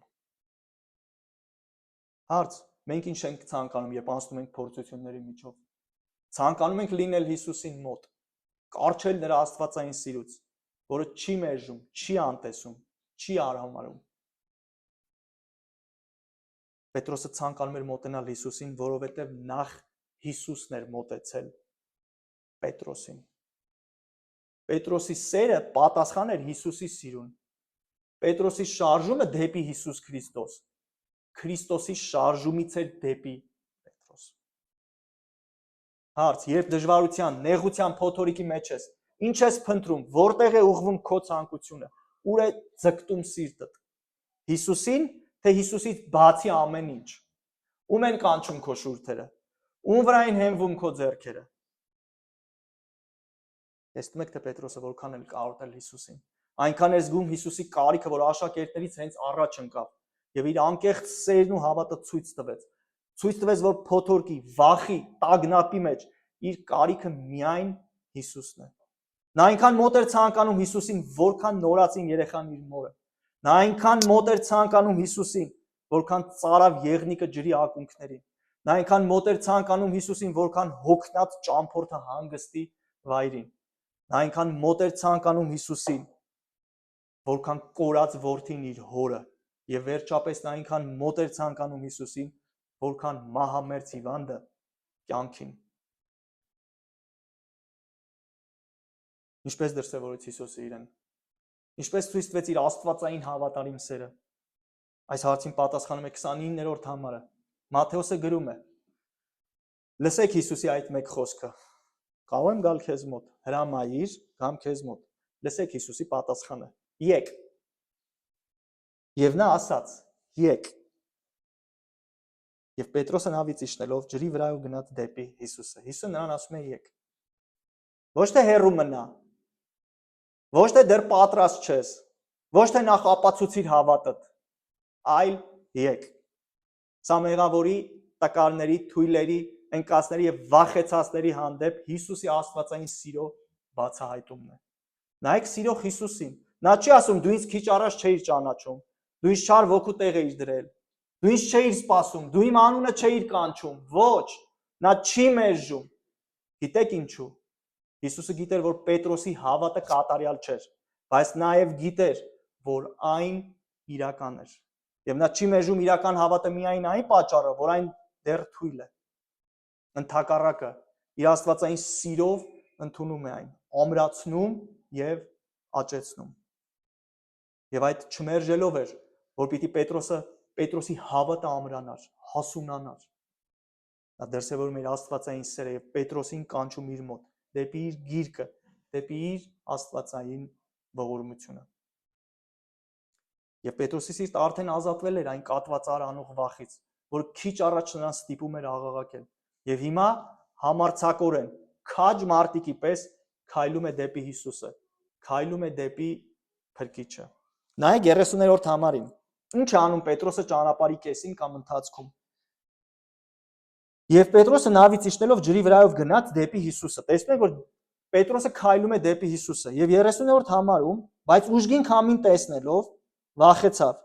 Հարց, մենք ինչ ենք ցանկանում, երբ անցնում ենք փորձությունների միջով։ Ցանկանում ենք լինել Հիսուսին մոտ, կառչել նրա աստվածային սիրուց, որը չի մերժում, չի անտեսում, չի արհամարհում։ Պետրոսը ցանկանում էր մոտենալ Հիսուսին, որովհետև նախ Հիսուսն էր մոտեցել Պետրոսին։ Պետրոսի սերը պատասխան էր Հիսուսի սիրուն։ Պետրոսի շարժումը դեպի Հիսուս Քրիստոս Քրիստոսի շարժումից էր դեպի Պետրոս։ Հարց, երբ դժվարության, նեղության, փոթորիկի մեջ ես, ինչ ես փնտրում, որտեղ է ուղղվում քո ցանկությունը, ուր է ձգտում սիրտդ։ Հիսուսին, թե Հիսուսից բացի ամեն ինչ։ Ում են կանչում քո շուրթերը, ում վրա են հենվում քո ձեռքերը։ Տեսնում եք, թե Պետրոսը որքան էլ կարոտել Հիսուսին։ Այնքան էր զգում Հիսուսի կարիքը, որ աշակերտներից հենց առաջ ընկավ եւ իր անկեղծ սերն ու հավատը ցույց տվեց։ Ցույց տվեց, որ փոթորկի, վախի, տագնապի մեջ իր կարիքը միայն Հիսուսն է։ Նա այնքան մոտ էր ցանկանում Հիսուսին, որքան նորածին երեխան իր մորը։ Նա այնքան մոտ էր ցանկանում Հիսուսին, որքան ծարավ եղնիկը ջրի ակունքներին։ Նա այնքան մոտ էր ցանկանում Հիսուսին, որքան հոգնած ճամփորդը հանգստի վայրին։ Նա այնքան մոտ էր ցանկանում Հիսուսին, որքան կորած որդին իր հորը, եւ վերջապես նա այնքան մոտ էր ցանկանում Հիսուսին, որքան մահամերձ հիվանդը կյանքին։ Ինչպես դրսևորեց Հիսուսը իրեն։ Ինչպես ցույց տվեց իր աստվածային հավատարիմ սերը։ Այս հարցին պատասխանում է 29-րդ համարը։ Մատթեոսը գրում է. Լսեք Հիսուսի այդ մեկ խոսքը. կարող եմ գալ քեզ մոտ, հրամայիր, գամ քեզ մոտ։ Լսեք Հիսուսի պատասխանը. Եկ։ Եվ նա ասաց. Եկ։ Եվ Պետրոսը նավից իջնելով ջրի վրայով գնաց դեպի Հիսուսը։ Հիսուսը նրան ասում է. Եկ։ Ոչ թե հեռու մնա, ոչ թե դեռ պատրաստ չես, ոչ թե նախ ապացուցիր հավատդ, այլ եկ։ Սա մեղավորի, տկարների, թույլերի, ընկածների եւ վախեցածների հանդեպ Հիսուսի աստվածային սիրո բացահայտումն է։ Նայեք սիրող Հիսուսին։ Նա չի ասում դու ինձ քիչ առաջ չէիր ճանաչում, դու ինձ շար ոգու տեղ էիր դրել, դու ինձ չէիր սպասում, դու իմ անունը չէիր կանչում։ Ոչ, նա չի մերժում։ Գիտեք ինչու։ Հիսուսը գիտեր, որ Պետրոսի հավատը կատարյալ չէր, բայց նաև գիտեր, որ այն իրական էր։ Եվ նա չի մերժում իրական հավատը միայն այն պատճառով, որ այն դեռ թույլ է։ Ընդհակառակը, իր աստվածային սիրով ընդունում է այն, ամրացնում եւ աճեցնում։ Եվ այդ չմերժելով էր, որ պիտի Պետրոսի հավատը ամրանար, հասունանար։ Նա դրսևորում էր աստվածային սերը եւ Պետրոսին կանչում իր մոտ, դեպի իր գիրկը, դեպի իր աստվածային ողորմությունը։ Եվ Պետրոսի սիրտը արդեն ազատվել էր այն կատվածար անող վախից, որ քիչ առաջ նրան ստիպում էր աղաղակել։ Եվ հիմա համարձակորեն, քաջ մարտիկի պես քայլում է դեպի Հիսուսը, քայլում է դեպի Փրկիչը։ Նայեք 30-րդ համարին։ Ինչ է անում Պետրոսը ճանապարհի կեսին կամ ընթացքում։ Եվ Պետրոսը նավից իջնելով ջրի վրայով գնաց դեպի Հիսուսը։ Տեսնում եք, որ Պետրոսը քայլում է դեպի Հիսուսը։ Եվ 30-րդ համարում, բայց ուժգին քամին տեսնելով, վախեցավ։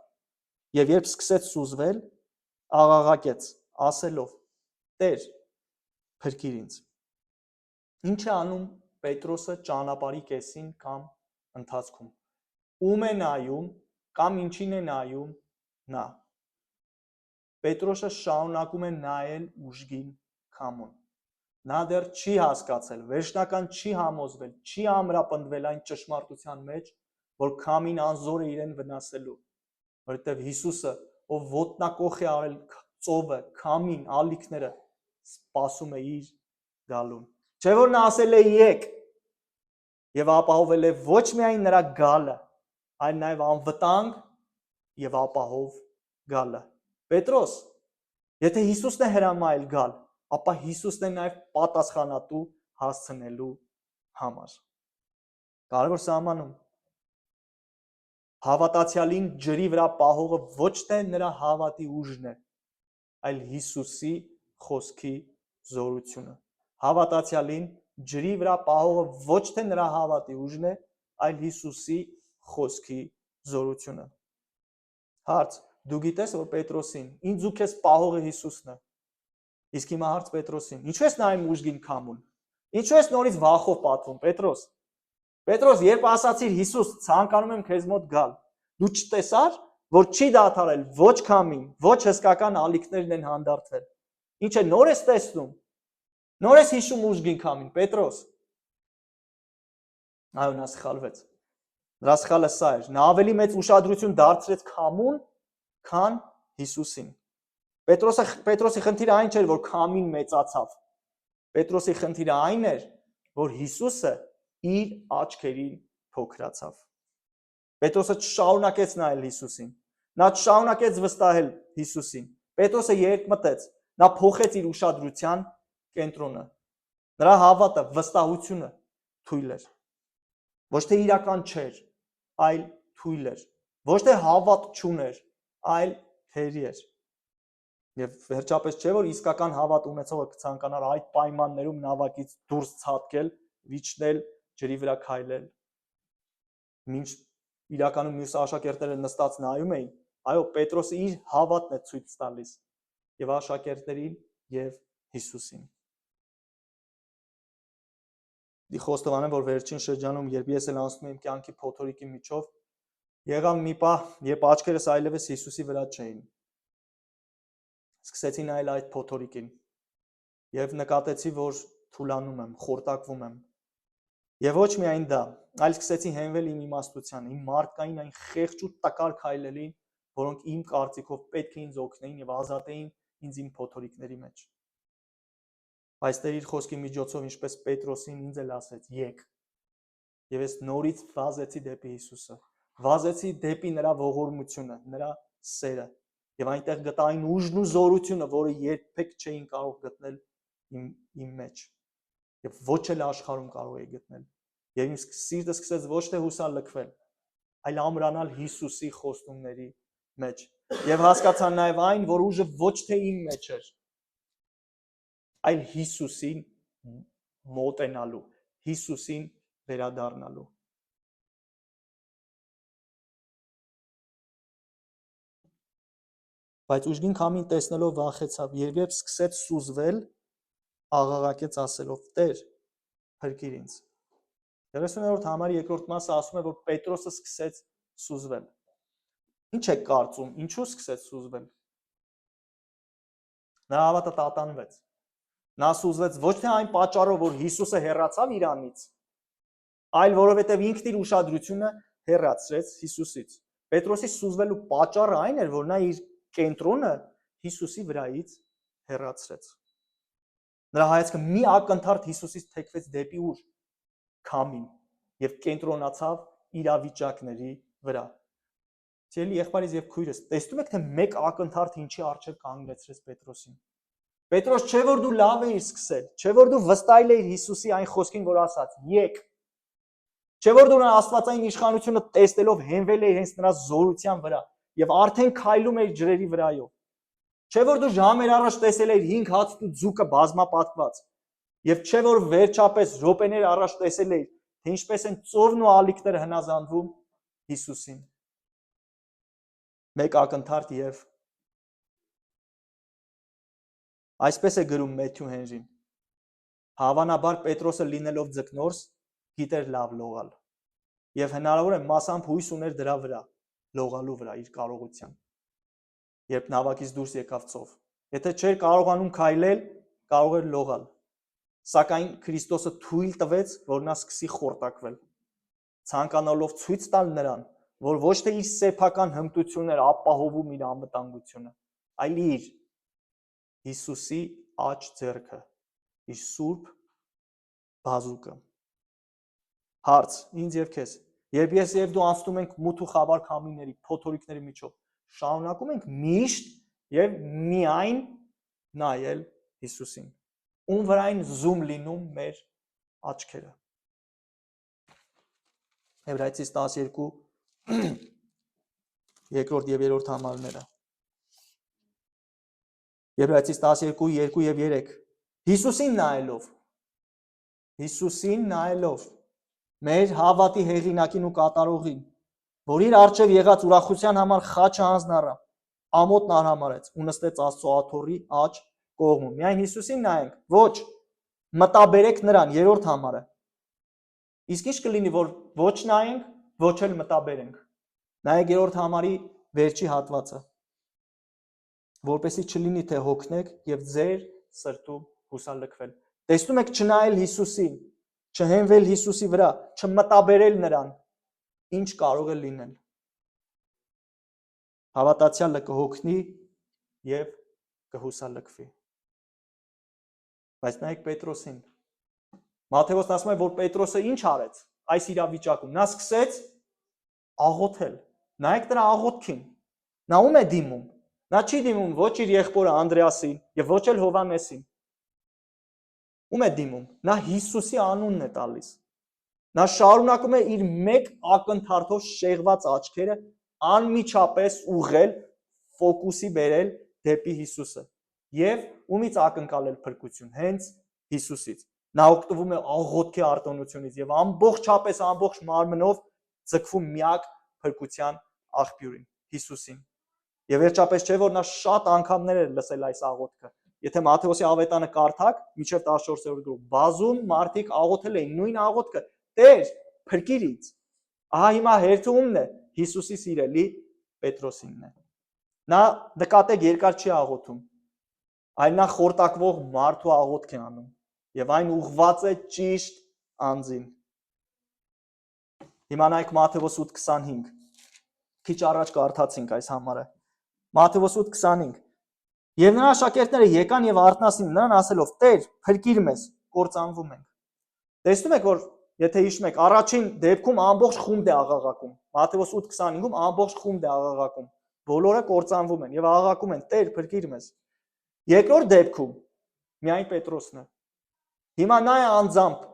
Եվ երբ սկսեց սուզվել, աղաղակեց, ասելով. Տեր, փրկիր ինձ։ Ինչ է անում Պետրոսը ճանապարհի կեսին կամ ընթացքում։ Ում է նայում կամ ինչին է նայում նա։ Պետրոսը շարունակում է նայել ուժգին քամուն։ Նա դեռ չի հասկացել, վերջնական չի համոզվել, չի ամրապնդվել այն ճշմարտության մեջ, որ քամին անզոր է իրեն վնասելու, որովհետև Հիսուսը, ով ոտնակոխ է արել ծովը, քամին, ալիքները, սպասում է իր գալուն։ Չէ՞ որ նա ասել է եկ եւ ապահովել է ոչ միայն նրա գալը, այլ նաեւ անվտանգ եւ ապահով գալը։ Պետրոս, եթե Հիսուսն է հրամայել գալ, ապա Հիսուսն է նաև պատասխանատու հասցնելու համար։ Կարևոր սահմանում հավատացյալին ջրի վրա պահողը ոչ թե նրա հավատի ուժն է, այլ Հիսուսի խոսքի զորությունը։ Հավատացյալին ջրի վրա պահողը ոչ թե նրա հավատի ուժն է, այլ Հիսուսի խոսքի զորությունը։ Հարց. դու գիտես, որ Պետրոսին, ինձ ու քեզ պահողը Հիսուսն է։ Իսկ հիմա հարց Պետրոսին. ինչու ես նայում ուժգին քամուն։ Ինչու ես նորից վախով պատվում, Պետրոս։ Պետրոս, երբ ասացիր Հիսուս, ցանկանում եմ քեզ մոտ գալ, դու չտեսար, որ չի դադարել ոչ քամին, ոչ հսկական ալիքներն են հանդարտվել։ Ինչ է, նոր ես տեսնում։ Նոր ես հիշում ուժգին քամին, Պետրոս։ Այո, նա սխալվեց։ Նրա սխալը սա էր։ Նա ավելի մեծ ուշադրություն դարձրեց քամուն, քան Հիսուսին։ Պետրոսի խնդիրը այն չէր, որ քամին մեծացավ։ Պետրոսի խնդիրը այն էր, որ Հիսուսը իր աչքերին փոքրացավ։ Պետրոսը չշարունակեց նայել Հիսուսին։ Նա չշարունակեց վստահել Հիսուսին։ Պետրոսը երկմտեց։ Նա փոխեց իր ուշադրության կենտրոնը։ Նրա հավատը, վստահությունը թույլ էր։ Ոչ թե իրական չէր, այլ թույլ էր։ Ոչ թե հավատ չուներ, այլ թերի էր։ Եվ վերջապես չէ, որ իսկական հավատ ունեցողը կցանկանար այդ պայմաններում նավակից դուրս ցատկել, վիճնել, ջրի վրա քայլել։ Մինչ իրականում մյուս աշակերտները նստած նայում էին, այո, Պետրոսը իր հավատն է ցույց տալիս եւ աշակերտներին եւ Հիսուսին։ Դի խոստովանեմ, որ վերջին շրջանում, երբ ես էլ անցնում եմ կյանքի փոթորիկի միջով, եղավ մի պահ, երբ աչքերս այլևս Հիսուսի վրա չէին։ Սկսեցի նայել այդ փոթորիկին եւ նկատեցի, որ թուլանում եմ, խորտակվում եմ։ Եվ ոչ միայն դա, այլ սկսեցի հենվել իմ իմաստությանը, իմ մարդկային այն խեղճ ու տկար քայլերին, որոնք իմ կարծիքով պետք է ինձ օգնեին եւ ազատեին ինձ իմ փոթորիկների մեջ։ Բայց Տեր իր խոսքի միջոցով, ինչպես Պետրոսին ինձ էլ ասեց, եկ։ Եվ ես նորից վազեցի դեպի Հիսուսը, վազեցի դեպի նրա ողորմությունը, նրա սերը, եւ այնտեղ գտա այն ուժն ու զորությունը, որը երբեք չէին կարող գտնել իմ մեջ, եւ ոչ էլ աշխարհում կարող էի գտնել։ Եվ իմ սիրտը սկսեց ոչ թե հուսալքվել, այլ ամրանալ Հիսուսի խոստումների մեջ։ Եվ հասկացա նաև այն, որ ուժը ոչ թե իմ մեջ էր, այլ Հիսուսին մոտենալու, Հիսուսին վերադառնալու։ Բայց ուժգին քամին տեսնելով վախեցավ, երբ սկսեց սուզվել, աղաղակեց ասելով. Տեր, փրկիր ինձ։ 30-րդ համարի երկրորդ մասը ասում է, որ Պետրոսը սկսեց սուզվել։ Ինչ եք կարծում, ինչու սկսեց սուզվել։ Նրա հավատը տատանվեց։ Նա սուզվեց ոչ թե այն պատճառով, որ Հիսուսը հեռացավ իրանից, այլ որովհետև ինքն իր ուշադրությունը հեռացրեց Հիսուսից։ Պետրոսի սուզվելու պատճառը այն էր, որ նա իր կենտրոնը Հիսուսի վրայից հեռացրեց։ Նրա հայացքը մի ակնթարթ Հիսուսից թեքվեց դեպի ուր քամին եւ կենտրոնացավ իրավիճակների վրա։ Սիրելի եղբայրս եւ քույրս, տեսնում եք թե մեկ ակնթարթ ինչի առջև կանգնեցրեց Պետրոսին։ Պետրոս, չէ որ դու լավ էիր սկսել, չէ որ դու վստահել էիր Հիսուսի այն խոսքին, որ ասաց. եկ։ Չէ որ դու նրա աստվածային իշխանությունը տեսնելով հենվել էիր հենց նրա զորության վրա եւ արդեն քայլում էիր ջրերի վրայով։ Չէ որ դու ժամեր առաջ տեսել էիր 5 հացն ու ձուկը բազմապատկված եւ չէ որ վերջապես րոպեներ առաջ տեսել էիր, թե ինչպես են ծովն ու ալիքները հնազանդվում Հիսուսին։ Մեկ ակնթարթ եւ այսպես է գրում Մեթյու Հենրին. հավանաբար Պետրոսը լինելով ձկնորս գիտեր լավ լողալ եւ հնարավոր է մասամբ հույս ուներ դրա վրա, լողալու վրա իր կարողության, երբ նավակից դուրս եկավ ծով։ Եթե չէր կարողանում քայլել, կարող էր լողալ, սակայն Քրիստոսը թույլ տվեց, որ նա սկսի խորտակվել, ցանկանալով ցույց տալ նրան, որ ոչ թե իր սեփական հմտությունները ապահովում իր անվտանգությունը, այլ իր Հիսուսի աջ ձեռքը, իր սուրբ բազուկը։ Հարց ինձ եւ քեզ, երբ ես եւ դու անցնում ենք մութ ու խավար քամիների, փոթորիկների միջով, շարունակում ենք միշտ եւ միայն նայել Հիսուսին, ում վրային զում լինում մեր աչքերը։ Եբրայեցիս 12 երկրորդ եւ երրորդ համարները։ Եբրայեցիս 12, 2 եւ 3 Հիսուսին նայելով մեր հավատի հեղինակին ու կատարողին, որ իր առջև եղած ուրախության համար խաչը հանձնառավ, ամոթն արհամարեց ու նստեց Աստծո աթոռի աջ կողմում։ Միայն Հիսուսին նայենք, ոչ մտաբերեք նրան, երրորդ համարը։ Իսկ ինչ կլինի, որ ոչ նայենք, ոչ էլ մտաբերենք։ Նայեք երրորդ համարի վերջի հատվածը, որպեսզի չլինի թե հոգնեք եւ ձեր սրտում հուսալքվել։ Տեսնում եք, չնայել Հիսուսին, չհենվել Հիսուսի վրա, չմտաբերել նրան, ինչ կարող է լինել։ Հավատացյալը կհոգնի եւ կհուսալքվի։ Բայց նայեք Պետրոսին։ Մատթեոսն ասում է, որ Պետրոսը ինչ արեց այս իրավիճակում։ Նա սկսեց աղոթել։ Նայեք դրա աղոթքին։ Նա ում է դիմում։ Նա չի դիմում ոչ իր եղբորը Անդրեասին եւ ոչ էլ Հովանեսին։ Ում է դիմում։ Նա Հիսուսի անունն է տալիս։ Նա շարունակում է իր մեկ ակնթարթով շեղված աչքերը անմիջապես ուղղել, ֆոկուսի բերել դեպի Հիսուսը եւ ումից ակնկալել փրկություն, հենց Հիսուսից։ Նա օգտվում է աղոթքի արտոնությունից եւ ամբողջապես ամբողջ մարմնով ձգվում միակ փրկության աղբյուրին, Հիսուսին։ Եվ վերջապես չէ որ նա շատ անգամներ էր լսել այս աղոթքը։ Եթե Մատթեոսի ավետարանը կարդաք, մինչև 14-րդ գլուխ, բազում մարդիկ աղոթել էին նույն աղոթքը. Տեր, փրկիր ինձ։ Ահա հիմա հերթը ումն է, Հիսուսի սիրելի Պետրոսինն է։ Նա նկատեք երկար չի աղոթում, այլ նա խորտակվող մարդու աղոթք է անում, եւ այն ուղղված է ճիշտ անձին։ Հիմա նայեք Մատթեոս 8:25։ Քիչ առաջ կարդացինք այս համարը։ Մատթեոս 8:25։ Եվ նրա աշակերտները եկան եւ արթնացին նրան ասելով. Տեր, փրկիր մեզ, կործանվում ենք։ Տեսնում եք, որ եթե հիշում եք, առաջին դեպքում ամբողջ խումբ է աղաղակում։ Մատթեոս 8:25-ում ամբողջ խումբ է աղաղակում։ Բոլորը կործանվում են եւ աղաղակում են. Տեր, փրկիր մեզ։ Երկրորդ դեպքում միայն Պետրոսն է։ Հիմա նա է անձամբ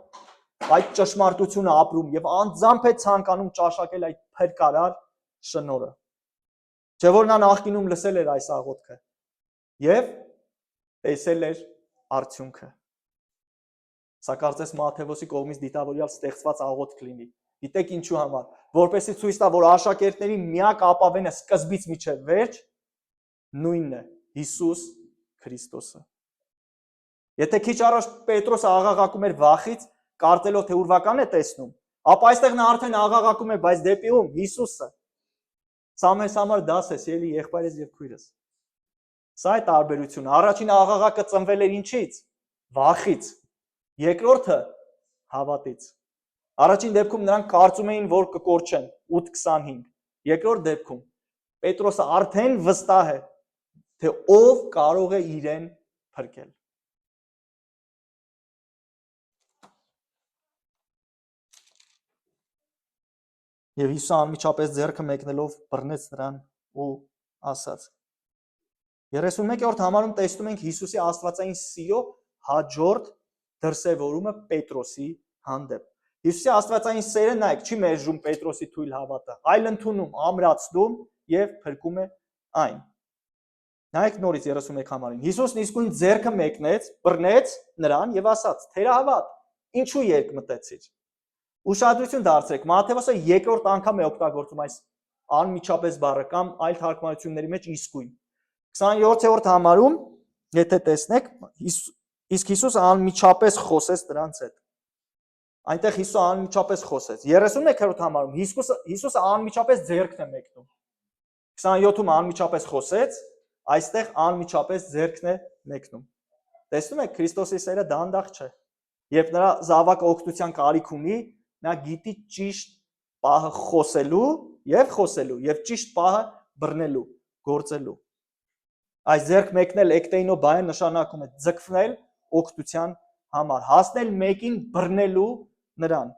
այդ ճշմարտությունը ապրում եւ անձամբ է ցանկանում ճաշակել այդ փրկարար շնորհը։ Չէ՞ որ նա նախկինում լսել էր այս աղոթքը եւ տեսել էր արդյունքը։ Սա կարծես Մատթեոսի կողմից դիտավորյալ ստեղծված աղոթք լինի։ Գիտեք ինչու համար, որպեսզի ցույց տա, որ աշակերտների միակ ապավենը սկզբից մինչև վերջ նույնն է՝ Հիսուս Քրիստոսը։ Եթե քիչ առաջ Պետրոսը աղաղակում էր վախից, կարծելով թե ուրվական է տեսնում, ապա այստեղ նա արդեն աղաղակում է, բայց դեպի ում՝ Հիսուսը։ Սա մեզ համար դաս է, սիրելի եղբայրս եւ քույրս։ Սա է տարբերությունը։ Առաջին աղաղակը ծնվել էր ինչից։ Վախից։ Երկրորդը հավատից։ Առաջին դեպքում նրանք կարծում էին, որ կկորչեն 8:25։ Երկրորդ դեպքում Պետրոսը արդեն վստահ է, թե ով կարող է իրեն փրկել։ Եվ Հիսուսը անմիջապես ձեռքը մեկնելով բռնեց նրան ու ասաց. 31-րդ համարում տեսնում ենք Հիսուսի աստվածային սիրո հաջորդ դրսևորումը Պետրոսի հանդեպ։ Հիսուսի աստվածային սերը նայեք, չի մերժում Պետրոսի թույլ հավատը, այլ ընդունում, ամրացնում եւ փրկում է այն։ Նայեք նորից 31 համարին։ Հիսուսն իսկույն ձեռքը մեկնեց, բռնեց նրան եւ ասաց. Թերահավատ, ինչու երկմտեցիր։ Ուշադրություն դարձրեք, Մատթեոսը երկրորդ անգամ է օգտագործում այս անմիջապես բառը կամ այլ թարգմանությունների մեջ իսկույն։ 27-րդ համարում, եթե տեսնեք, իսկ Հիսուսը անմիջապես խոսեց նրանց հետ։ Այնտեղ Հիսուսը անմիջապես խոսեց։ 31-րդ համարում Հիսուսը անմիջապես ձեռքն է մեկնում։ 27-ում անմիջապես խոսեց, այստեղ անմիջապես ձեռքն է մեկնում։ Տեսնում եք, Քրիստոսի սերը դանդաղ չէ։ Երբ նրա զավակը օգնության կարիք ունի, նա գիտի ճիշտ պահը խոսելու եւ ճիշտ պահը բռնելու, գործելու։ Այս ձեռք մեկնել էկտեյնո բայը նշանակում է ձգվել օգնության համար, հասնել մեկին բռնելու նրան։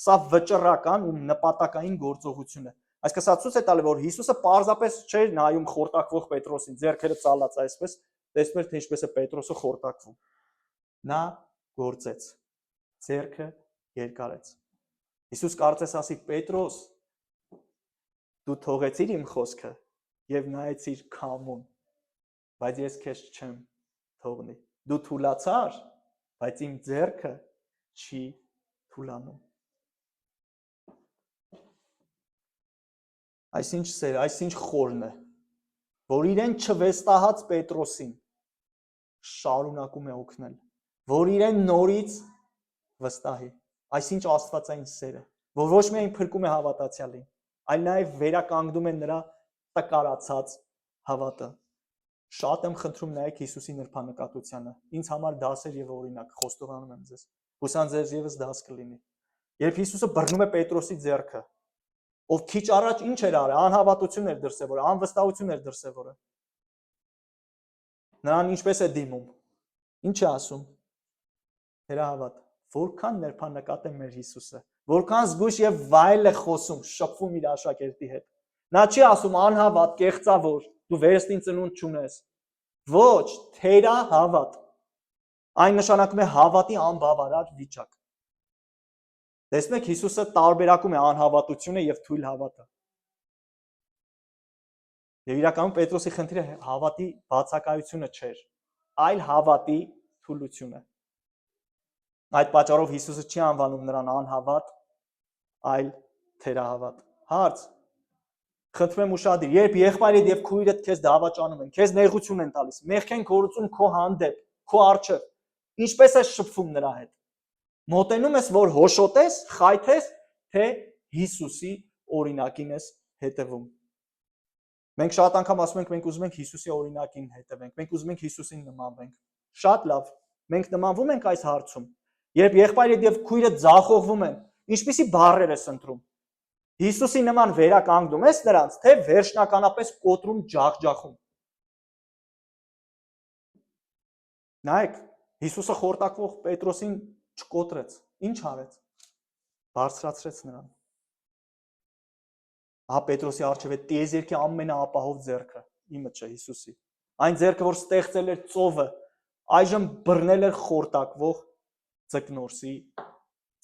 Սա վճռական ու նպատակային գործողություն է։ Այսինքն սա ցույց է տալի, որ Հիսուսը պարզապես չէր նայում խորտակվող Պետրոսին, ձեռքերը ծալած այսպես, տեսնում էր թե ինչպես է Պետրոսը խորտակվում։ Նա գործեց, ձեռքը երկարեց։ Հիսուս կարծես ասի. Պետրոս, դու թողեցիր իմ խոսքը եւ նայեցիր քամուն, բայց ես քեզ չեմ թողնի։ Դու թուլացար, բայց իմ ձեռքը չի թուլանում։ Այսինչ սեր, այսինչ խորն է, որ իրեն չվստահած Պետրոսին շարունակում է օգնել, որ իրեն նորից վստահի։ Այսինչ աստվածային սերը, որ ոչ միայն փրկում է հավատացյալին, այլ նաև վերականգնում է նրա տկարացած հավատը։ Շատ եմ խնդրում նայեք Հիսուսի նրբանկատությանը։ Ինձ համար դաս էր եւ օրինակ, խոստովանում եմ ձեզ։ Հուսան ձեզ եւս դաս կլինի։ Երբ Հիսուսը բռնում է Պետրոսի ձեռքը, ով քիչ առաջ ինչ էր արել, անհավատություն էր դրսևորել, անվստահություն էր դրսևորել։ Նրան ինչպես է դիմում։ Ինչ է ասում։ Թերահավատ, որքան նրբանկատ է մեր Հիսուսը, որքան զգույշ եւ վայել է խոսում, շփվում իր աշակերտի հետ։ Նա չի ասում անհավատ, կեղծավոր, դու վերստին ծնունդ չունես։ Ոչ, թերահավատ։ Այն նշանակում է հավատի անբավարար վիճակ։ Տեսնում եք, Հիսուսը տարբերակում է անհավատությունը եւ թույլ հավատը։ Եվ իրականում Պետրոսի խնդիրը հավատի բացակայությունը չէր, այլ հավատի թուլությունը։ Այդ պատճառով Հիսուսը չի անվանում նրան անհավատ, այլ թերահավատ։ Հարց. խնդրում եմ ուշադիր, երբ եղբայրդ եւ քույրդ քեզ դավաճանում են, քեզ նեղություն են տալիս, մեղքեն կորուծում քո հանդեպ, քո առջև, ինչպես ես շփվում նրա հետ։ Մոտենում ես, որ հոշոտես, խայթես, թե Հիսուսի օրինակին ես հետևում։ Մենք շատ անգամ ասում ենք, մենք ուզում ենք Հիսուսի օրինակին հետևենք, մենք ուզում ենք Հիսուսին նմանվենք։ Շատ լավ, մենք նմանվում ենք այս հարցում։ Երբ եղբայրդ եւ քույրդ ձախողվում են, ինչպիսի բառեր ես ընտրում։ Հիսուսի նման վերականգնում ես նրանց, թե վերջնականապես կոտրում ջախջախում։ Նայեք, Հիսուսը խորտակվող Պետրոսին չկոտրեց, ինչ արեց։ Բարձրացրեց նրան։ Ահա Պետրոսի առջև է տիեզերքի ամենաապահով ձեռքը, իմը չէ Հիսուսի։ Այն ձեռքը, որ ստեղծել էր ծովը, այժմ բռնել էր խորտակվող ձկնորսի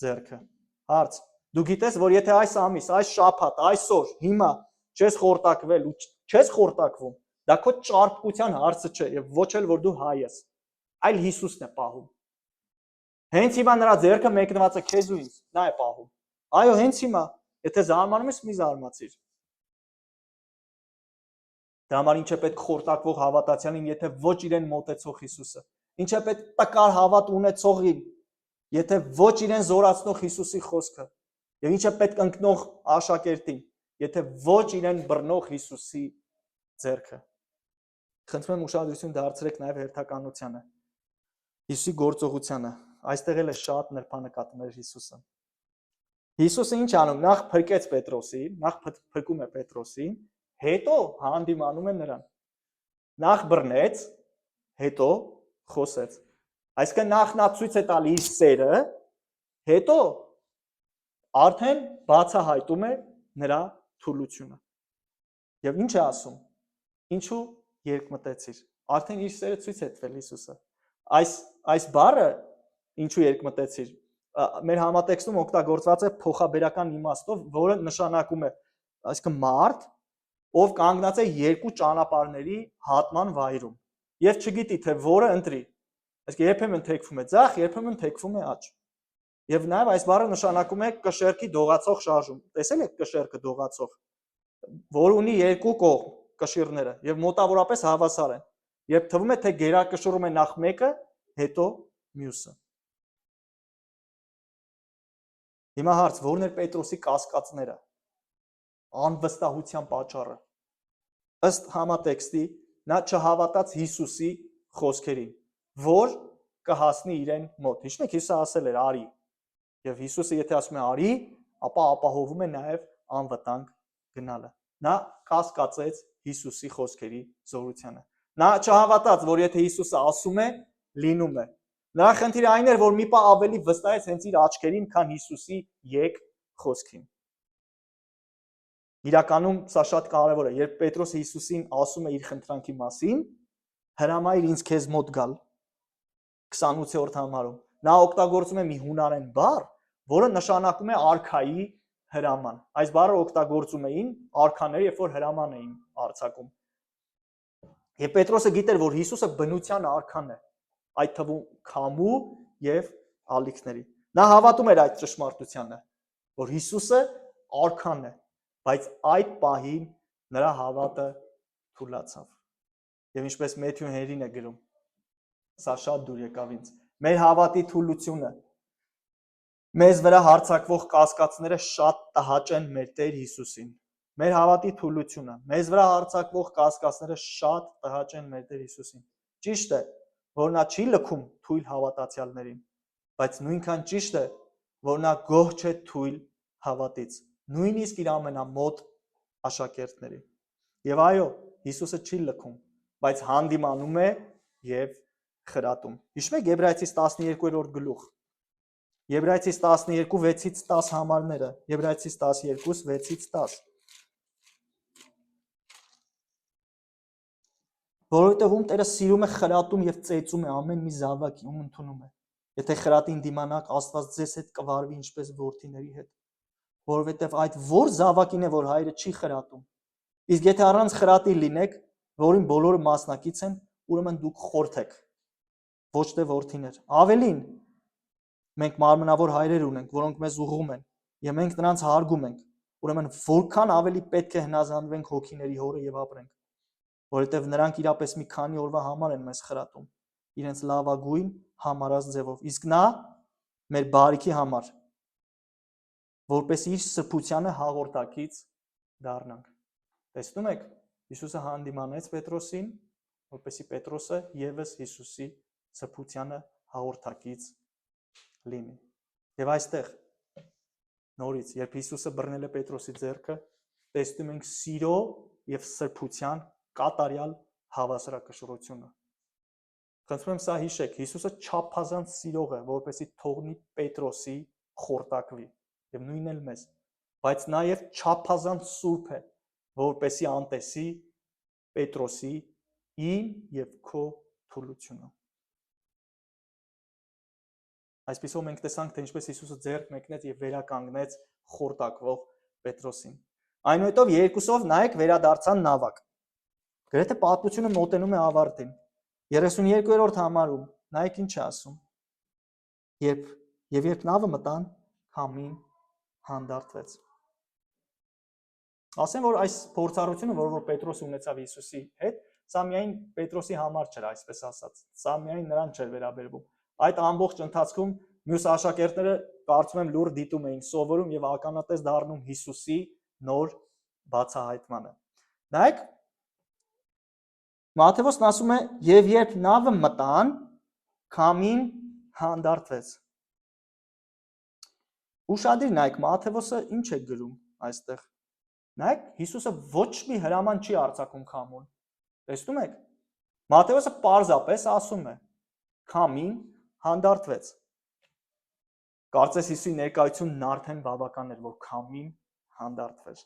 ձեռքը։ Հարց. դու գիտես, որ եթե այս ամիս, այս շաբաթ, այսօր, հիմա չես խորտակվել ու չես խորտակվում, դա քո ճարպկության հարցը չէ եւ ոչ էլ որ դու հայ ես, այլ Հիսուսն է պահում։ Հենց հիմա նրա ձեռքը մեկնված է քեզ ու ինձ, նա է պահում։ Այո, հենց հիմա, եթե զարմանում ես, մի զարմացիր։ Դրա համար ինչ է պետք խորտակվող հավատացյալին, եթե ոչ իրեն մոտեցող Հիսուսը։ Ինչ է պետք տկար հավատ ունեցողին, եթե ոչ իրեն զորացնող Հիսուսի խոսքը։ Եվ ինչ է պետք ընկնող աշակերտին, եթե ոչ իրեն բռնող Հիսուսի ձեռքը։ Խնդրում եմ ուշադրություն դարձրեք նաև հերթականությանը։ Հիսուսի գործողությանը, այստեղ էլ է շատ նրբանկատում էր Հիսուսը։ Հիսուսը ինչ անում, նախ փրկեց Պետրոսին, նախ փրկում է Պետրոսին, հետո հանդիմանում է նրան։ Նախ բռնեց, հետո խոսեց։ Այսինքն նախ նա ցույց է տալի իր սերը, հետո արդեն բացահայտում է նրա թուլությունը։ Եվ ինչ է ասում։ Ինչու երկմտեցիր։ Արդեն իր սերը ցույց է տվել Հիսուսը։ Այս բառը ինչու երկմտեցիր։ Մեր համատեքստում օգտագործված է փոխաբերական իմաստով, որը նշանակում է, այսինքն մարդ, ով կանգնած է երկու ճանապարհների հատման վայրում եւ չգիտի թե որը ընտրի։ Այսինքն երբեմն թեքվում է ձախ, երբեմն թեքվում է աջ։ Եվ նաեւ այս բառը նշանակում է կշեռքի դողացող շարժում։ Տեսել եք կշեռքը դողացող, որ ունի երկու կողմ կշիռները եւ մոտավորապես հավասար են։ Երբ թվում է թե գերակշռում է նախ մեկը, հետո մյուսը։ Հիմա հարց, ո՞րն էր Պետրոսի կասկածները, անվստահության պատճառը։ Ըստ համատեքստի նա չհավատաց Հիսուսի խոսքերին, որ կհասնի իրեն մոտ։ Հիշում եք, Հիսուսը ասել էր արի։ Եվ Հիսուսը եթե ասում է արի, ապա ապահովում է նաև անվտանգ գնալը։ Նա կասկածեց Հիսուսի խոսքերի զորությանը։ Նա չհավատաց, որ եթե Հիսուսը ասում է, լինում է։ Նրա խնդիրը այն էր, որ մի պահ ավելի վստահեց հենց իր աչքերին, քան Հիսուսի եկ խոսքին։ Իրականում սա շատ կարևոր է, երբ Պետրոսը Հիսուսին ասում է իր խնդրանքի մասին, հրամայիր ինձ քեզ մոտ գալ 28-րդ համարում։ Նա օգտագործում է մի հունարեն բառ, որը նշանակում է արքայի հրաման։ Այս բառը օգտագործում էին արքաները, երբ որ հրաման էին արձակում։ Եվ Պետրոսը գիտեր, որ Հիսուսը բնության արքան է, այդ թվում քամու եւ ալիքների։ Նա հավատում էր այդ ճշմարտությանը, որ Հիսուսը արքան է, բայց այդ պահին նրա հավատը թուլացավ։ Եվ ինչպես Մեթյու Հենրին է գրում, սա շատ դուր եկավ ինձ։ Մեր հավատի թուլությունը, մեզ վրա հարձակվող կասկածները շատ տհաճ են մեր Տեր Հիսուսին։ Մեր հավատի թուլությունը, մեզ վրա հարձակվող կասկածները շատ տհաճ են մեր Տեր Հիսուսին։ Ճիշտ է, որ նա չի լքում թույլ հավատացյալներին, բայց նույնքան ճիշտ է, որ նա գոհ չէ թույլ հավատից, նույնիսկ իր ամենամոտ աշակերտներին։ Եվ այո, Հիսուսը չի լքում, բայց հանդիմանում է եւ խրատում։ Հիշում եք Եբրայեցիս 12-րդ գլուխ։ Եբրայեցիս 12:6-ից 10 համարները, Եբրայեցիս 12:6-ից 10։ Որովհետև ում Տերը սիրում է խրատում եւ ծեծում է ամեն մի զավակի, ում ընդունում է։ Եթե խրատին դիմանաք, Աստված ձեզ հետ կվարվի ինչպես որդիների հետ։ Որովհետև այդ որ զավակին է, որ հայրը չի խրատում։ Իսկ եթե առանց խրատի լինեք, որին բոլորը մասնակից են, ուրեմն դուք խորթ եք, ոչ թե որդիներ։ Ավելին, մենք մարմնավոր հայրեր ունենք, որոնք մեզ ուղղում են, եւ մենք նրանց հարգում ենք։ Ուրեմն որքան ավելի պետք է հնազանդվենք հոգիների հորը եւ ապրենք, որովհետեւ նրանք իրապես մի քանի օրվա համար են մեզ խրատում, իրենց լավագույն համարած ձևով, իսկ նա մեր բարիքի համար, որպես իր սրբությանը հաղորդակից դառնանք։ Տեսնում եք, Հիսուսը հանդիմանեց Պետրոսին, որպեսզի Պետրոսը եւս Հիսուսի սրբությանը հաղորդակից լինի։ Եվ այստեղ նորից, երբ Հիսուսը բռնել է Պետրոսի ձեռքը, տեսնում ենք սիրո եւ սրբության կատարյալ հավասարակշռությունը։ Խնդրում եմ սա հիշեք, Հիսուսը չափազանց սիրող է, որպեսզի թողնի Պետրոսի խորտակվի, եւ նույնն էլ մեզ, բայց նաեւ չափազանց սուրբ է, որպեսզի անտեսի Պետրոսի իմ եւ քո թուլությունը։ Այսպեսով մենք տեսանք, թե ինչպես Հիսուսը ձեռք մեկնեց եւ վերականգնեց խորտակվող Պետրոսին։ Այնուհետև երկուսով նայեք վերադարձան նավակ։ Գրեթե պատմությունը մոտենում է ավարտին։ 32-րդ համարում նայեք ինչ է ասում։ Երբ նավը մտան, քամին հանդարտվեց։ Ասեմ, որ այս փորձառությունը, որ Պետրոսը ունեցավ Հիսուսի հետ, սա միայն Պետրոսի համար չէր, այսպես ասած։ Սա միայն նրան չէր վերաբերվում։ Այդ ամբողջ ընթացքում մյուս աշակերտները կարծում եմ լուր դիտում էին, սովորում եւ ականատես դառնում Հիսուսի նոր բացահայտմանը։ Նայեք, Մատթեոսն ասում է, եւ երբ նավը մտան, քամին հանդարտվեց։ Ուշադիր նայեք, Մատթեոսը ինչ է գրում այստեղ։ Նայեք, Հիսուսը ոչ մի հրաման չի արձակում քամուն։ Տեսնում եք։ Մատթեոսը պարզապես ասում է. քամին հանդարտվեց։ Կարծես Հիսուսի ներկայությունն արդեն բավական էր, որ քամին հանդարտվեր։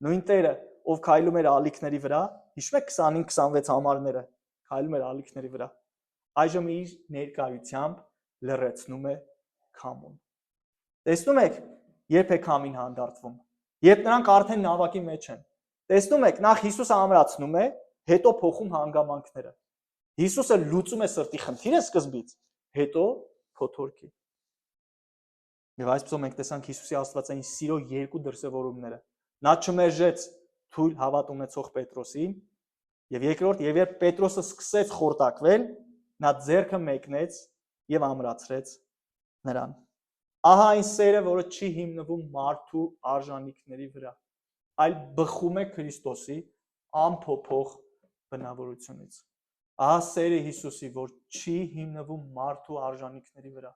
Նույն Տերը, ով քայլում էր ալիքների վրա, հիշում եք 25-26 համարները, քայլում էր ալիքների վրա, այժմ իր ներկայությամբ լռեցնում է քամուն։ Տեսնում եք, երբ է քամին հանդարտվում, երբ նրանք արդեն նավակի մեջ են։ Տեսնում եք, նախ Հիսուսը ամրացնում է, հետո փոխում հանգամանքները։ Հիսուսը լուծում է սրտի խնդիրը սկզբից, հետո փոթորքի։ Եվ այսպեսով մենք տեսանք Հիսուսի աստվածային սիրո երկու դրսևորումները։ Նա չմերժեց թույլ հավատ ունեցող Պետրոսին, եւ երկրորդ, եւ երբ Պետրոսը սկսեց խորտակվել, նա ձեռքը մեկնեց եւ ամրացրեց նրան։ Ահա այն սերը, որը չի հիմնվում մարդու արժանինքների վրա, այլ բխում է Քրիստոսի անփոփոխ բնավորությունից։ Ահա սերը Հիսուսի, որ չի հիմնվում մարդու արժանինքների վրա,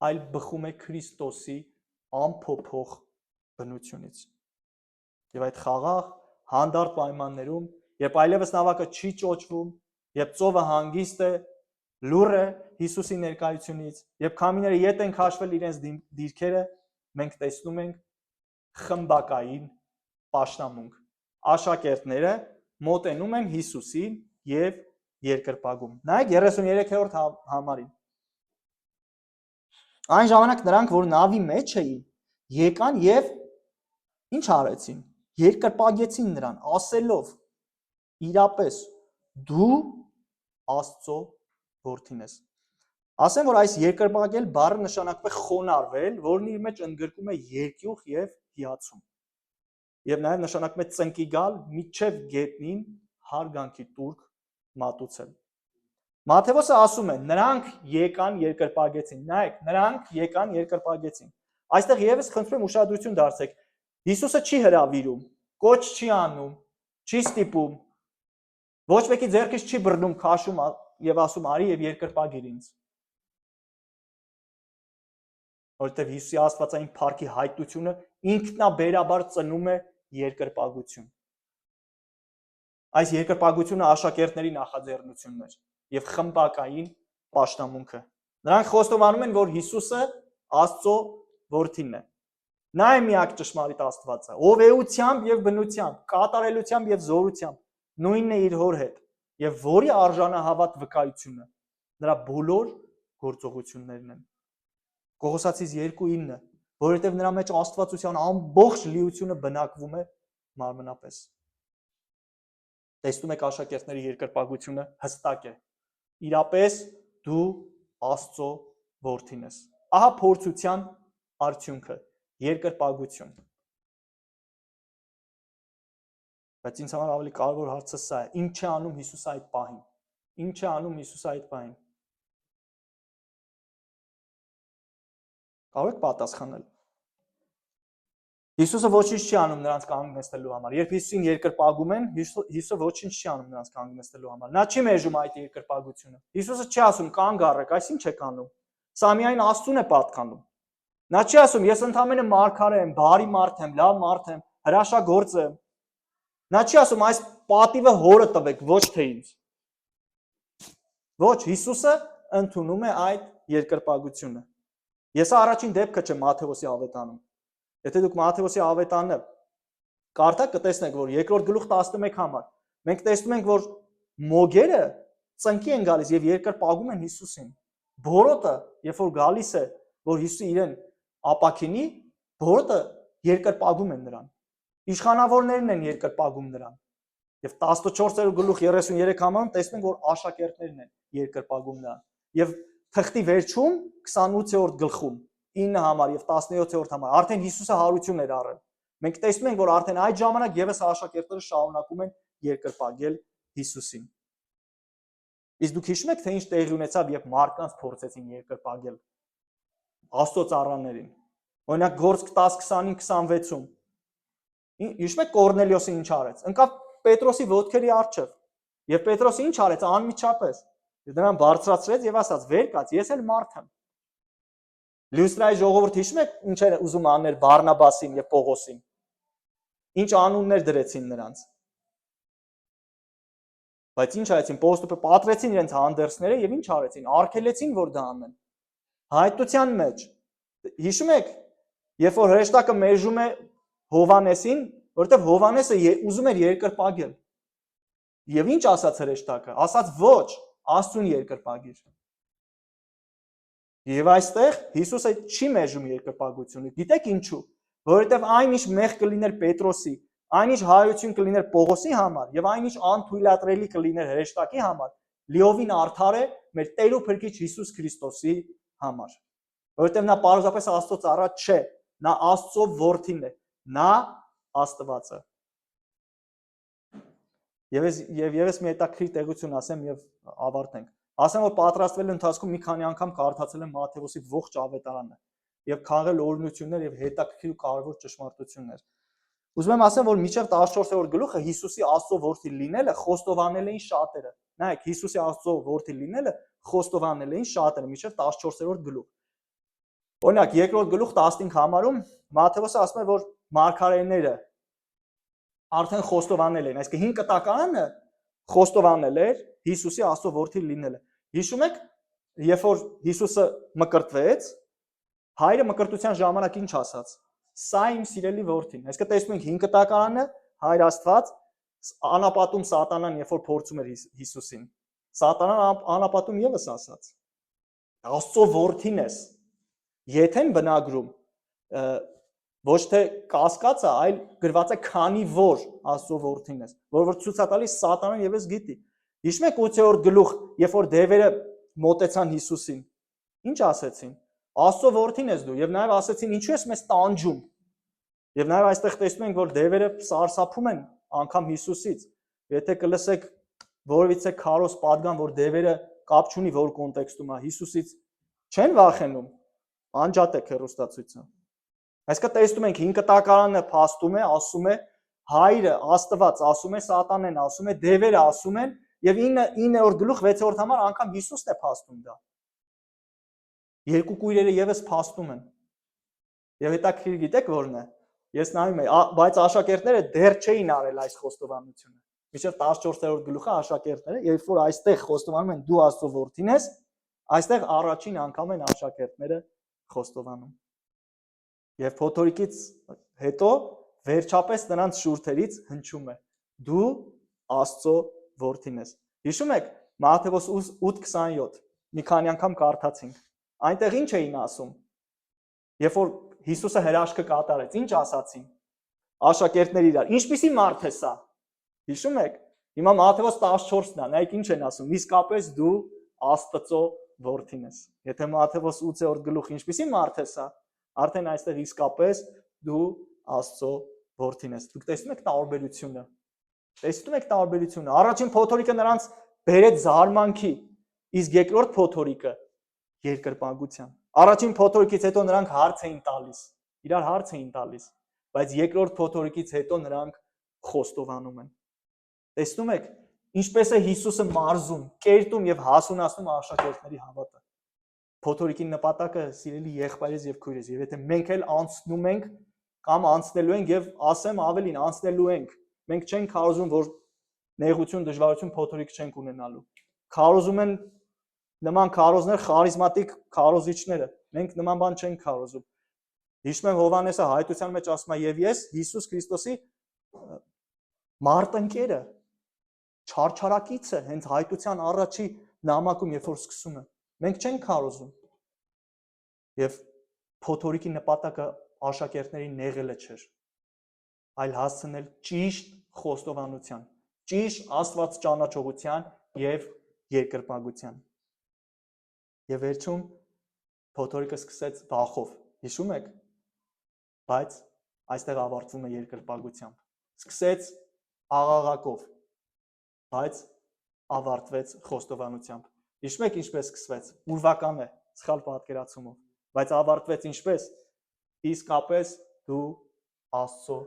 այլ բխում է Քրիստոսի անփոփոխ բնությունից։ Եվ այդ խաղաղ հանդարտ պայմաններում, երբ այլևս նավակը չի ճոճվում, երբ ծովը հանգիստ է, լուռ է Հիսուսի ներկայությունից, երբ քամիները ետ են քաշվել իրենց դիրքերը, մենք տեսնում ենք խմբակային պաշտամունք։ Աշակերտները մոտենում են Հիսուսին եւ երկրպագում։ Նայեք 33-րդ համարին։ Այն ժամանակ նրանք, որ նավի մեջ էին, եկան եւ ինչ արեցին։ Երկրպագեցին նրան, ասելով. իրապես դու Աստծո որդին ես։ Ասեմ, որ այս երկրպագել բառը նշանակում է խոնարհվել, որն իր մեջ ընդգրկում է երկյուղ եւ հիացում։ Եվ նաեւ նշանակում է ծնկի գալ միջև գետնին հարգանքի տուրք մատուցել։ Մատթեոսը ասում է. նրանք եկան երկրպագեցին։ Նայեք, նրանք եկան երկրպագեցին։ Այստեղ եւս խնդրում եմ ուշադրություն դարձեք։ Հիսուսը չի հրավիրում, կոչ չի անում, չի ստիպում, ոչ մեկի ձեռքից չի բռնում, քաշում եւ ասում արի եւ երկրպագիր ինձ։ Որտեւ Հիսուսի աստվածային փառքի հայտությունը ինքնաբերաբար ծնում է երկրպագություն։ Այս երկրպագությունը աշակերտների նախաձեռնությունն էր եւ խմբակային պաշտամունքը։ Նրանք խոստովանում են, որ Հիսուսը Աստծո որդին է։ Նա է միակ ճշմարիտ Աստվածը, ով էությամբ եւ բնությամբ, կատարելությամբ եւ զորությամբ նույնն է իր հոր հետ եւ որի արժանահավատ վկայությունը նրա բոլոր գործողություններն են։ Կողոսացիս 2:9, որովհետեւ նրա մեջ Աստվածության ամբողջ լիությունը բնակվում է մարմնապես։ Տեսնում եք աշակերտների երկրպագությունը հստակ է։ Իրապես դու Աստծո որդին ես։ Ահա փորձության արդյունքը, երկրպագություն։ Բայց ինձ համար ավելի կարևոր հարցը սա է. ինչ է անում Հիսուսը այդ պահին։ Ինչ է անում Հիսուսը այդ պահին։ Կարող եք պատասխանել։ Հիսուսը ոչինչ չի անում նրանց կանգնեցնելու համար։ Երբ Հիսուսին երկրպագում են, Հիսուսը ոչինչ չի անում նրանց կանգնեցնելու համար։ Նա չի մերժում այդ երկրպագությունը։ Հիսուսը չի ասում կանգ առեք, այս ինչ եք անում։ Սա միայն Աստծուն է պատկանում։ Նա չի ասում, ես ընդամենը մարգարե եմ, բարի մարդ եմ, լավ մարդ եմ, հրաշագործ եմ։ Նա չի ասում, այս պատիվը հորը տվեք, ոչ թե ինձ։ Ոչ, Հիսուսը ընդունում է այդ երկրպագությունը։ Ես առաջին դեպքը չեմ Մատթեոսի ավետանում։ Եթե դուք Մատթեոսի ավետանը կարդաք, կտեսնեք, որ երկրորդ գլուխ 11 համար մենք տեսնում ենք, որ մոգերը ծնկի են գալիս եւ երկրպագում են Հիսուսին։ Բորոտը, երբ որ գալիս է, որ Հիսուսը իրեն ապաքինի, բորոտը երկրպագում են նրան։ Իշխանավորներն են երկրպագում նրան։ Եվ 14-րդ գլուխ 33 համարում տեսնում ենք, որ աշակերտներն են երկրպագում նրան։ Եվ թղթի վերջում 28-րդ գլխում 9 համար եւ 17-րդ համար արդեն Հիսուսը հարություն էր առել։ Մենք տեսնում ենք, որ արդեն այդ ժամանակ եւս աշակերտները շարունակում են երկրպագել Հիսուսին։ Իսկ դուք հիշում եք, թե ինչ տեղի ունեցավ, երբ մարդկանց փորձեցին երկրպագել Աստծո ծառաներին։ Օրինակ Գործք 10:25-26-ում։ Հիշում եք Կորնելիոսը ինչ արեց։ Ընկավ Պետրոսի ոտքերի առջև։ Եվ Պետրոսը ինչ արեց անմիջապես։ Նրան բարձրացրեց եւ ասաց. «Վեր կաց, ես էլ մարդ եմ»։ Լյուստրայի ժողովուրդ հիշում եք ինչ էր ուզում անել Բարնաբասին եւ Պողոսին։ Ինչ անուններ դրեցին նրանց։ Բայց ինչ արեցին, Պողոսը պատրեցին իրենց հանդերձները եւ ինչ արեցին, արգելեցին, որ դա անեն։ Հայտության մեջ հիշում եք, երբ որ հրեշտակը մերժում է Հովանեսին, որովհետեւ Հովանեսը ուզում էր երկրպագել։ Եվ ինչ ասաց հրեշտակը, ասաց ոչ, Աստծուն երկրպագիր։ Եվ այստեղ Հիսուսը չի մերժում երկրպագությունը։ Գիտեք ինչու։ Որովհետև այնինչ մեղ կլիներ Պետրոսի, այնինչ հայություն կլիներ Պողոսի համար եւ այնինչ անթույլատրելի կլիներ հրեշտակի համար, լիովին արդար է մեր Տեր ու Փրկիչ Հիսուս Քրիստոսի համար։ Որովհետև նա պարզապես Աստծո ծառա չէ, նա Աստծո որդին է, նա Աստվածը։ Եվս մի հետաքրքիր տեղություն ասեմ եւ ավարտենք։ Ասեմ, որ պատրաստվելու ընթացքում մի քանի անգամ կարդացել եմ Մատթեոսի ողջ ավետարանը եւ քաղել օրհնություններ եւ հետաքրքիր ու կարևոր ճշմարտություններ։ Ուզում եմ ասեմ, որ մինչեւ 14-րդ գլուխը Հիսուսի Աստծո որդի լինելը խոստովանել էին շատերը։ Նայեք, Հիսուսի Աստծո որդի լինելը խոստովանել էին շատերը մինչեւ 14-րդ գլուխ։ Օրինակ, երկրորդ գլուխ 15 համարում Մատթեոսը ասում է, որ մարգարեները արդեն խոստովանել են, այսինքն 5 կտակարանը խոստովանել էր Հիսուսի Աստծո որդի լինելը։ Հիշում եք, երբ որ Հիսուսը մկրտվեց, հայրը մկրտության ժամանակ ինչ ասաց. «Սա իմ սիրելի որդին»։ Այսինքն տեսնում ենք 5 կտակարանը հայր Աստված անապատում սատանան, երբ որ փորձում էր Հիսուսին։ Սատանան անապատում եւս ասաց. «Աստծո որդին ես»։ Եթեն բնագրում ոչ թե կասկածը, այլ գրված է քանի որ Աստծո որդին ես, որ ցույց է տալիս սատանան եւս գիտի։ Հիշում եք 8-րդ գլուխ, երբ որ դևերը մոտեցան Հիսուսին, ինչ ասեցին. Աստծո որդին ես դու, եւ նաեւ ասեցին ինչու ես մեզ տանջում։ Եվ նաեւ այստեղ տեսնում ենք, որ դևերը սարսափում են անգամ Հիսուսից։ Եթե կլսեք որևիցե քարոզ պատգամ, որ դևերը կապ չունի որ կոնտեքստում է, Հիսուսից չեն վախենում, անջատեք հեռուստացույցը։ Այսինքն տեսնում ենք 5 կտակարանը փաստում է, ասում է հայրը Աստված, ասում է սատանեն, ասում է դևերը ասում են, եւ 9-րդ գլուխ 6-րդ համար անգամ Հիսուսն է փաստում դա։ Երկու կույրերը եւս փաստում են։ Եվ հետաքրքիր գիտեք որն է։ Ես նայում եմ, բայց աշակերտները դեռ չէին արել այս խոստովանությունը։ Մինչև 14-րդ գլուխը աշակերտները, երբ որ այստեղ խոստովանում են դու Աստծո որդին ես, այստեղ առաջին անգամ են աշակերտները խոստովանում։ Եվ փոթորիկից հետո վերջապես նրանց շուրթերից հնչում է. դու Աստծո որդին ես։ Հիշում եք Մատթեոս 8:27, մի քանի անգամ կարդացինք։ Այնտեղ ինչ էին ասում։ Երբ որ Հիսուսը հրաշքը կատարեց, ինչ ասացին աշակերտները իրար։ Ինչպիսի մարդ է սա։ Հիշում եք։ Հիմա Մատթեոս 14-ն է, նայեք ինչ են ասում։ Իսկապես դու Աստծո որդին ես։ Եթե Մատթեոս 8-րդ գլուխ ինչպիսի մարդ է սա, արդեն այստեղ իսկապես դու Աստծո որդին ես։ Դուք տեսնում եք տարբերությունը։ Տեսնում եք տարբերությունը։ Առաջին փոթորիկը նրանց բերեց զարմանքի, իսկ երկրորդ փոթորիկը երկրպագության։ Առաջին փոթորիկից հետո նրանք հարց էին տալիս, իրար հարց էին տալիս, բայց երկրորդ փոթորիկից հետո նրանք խոստովանում են։ Տեսնում եք, ինչպես է Հիսուսը մարզում, կերտում եւ հասունացնում աշակերտների հավատը։ Փոթորիկի նպատակը սիրելի եղբայրես եւ քույրես, եւ եթե մենք էլ անցնում ենք կամ անցնելու ենք եւ ասեմ ավելին անցնելու ենք, մենք չենք քարոզում, որ նեղություն, դժվարություն, փոթորիկ չենք ունենալու։ Քարոզում են նման քարոզներ խարիզմատիկ քարոզիչները։ Մենք նման բան չենք քարոզում։ Հիշում եմ Հովհաննեսը հայտության մեջ ասում է եւ ես Հիսուս Քրիստոսի մարտնկերը, չարչարակիցը, հենց հայտության առաջի նամակում երբ որ սկսում է։ Մենք չենք քարոզում։ Եվ փոթորիկի նպատակը աշակերտների նեղելը չէր, այլ հասցնել ճիշտ խոստովանության, ճիշտ Աստված ճանաչողության եւ երկրպագության։ Եվ վերջում փոթորիկը սկսեց վախով, հիշում եք, բայց այստեղ ավարտվում է երկրպագությամբ։ Սկսեց աղաղակով, բայց ավարտվեց խոստովանությամբ։ Հիշում եք ինչպես սկսվեց, ուրվական է, սխալ պատկերացումով, բայց ավարտվեց ինչպես, իսկապես դու Աստծո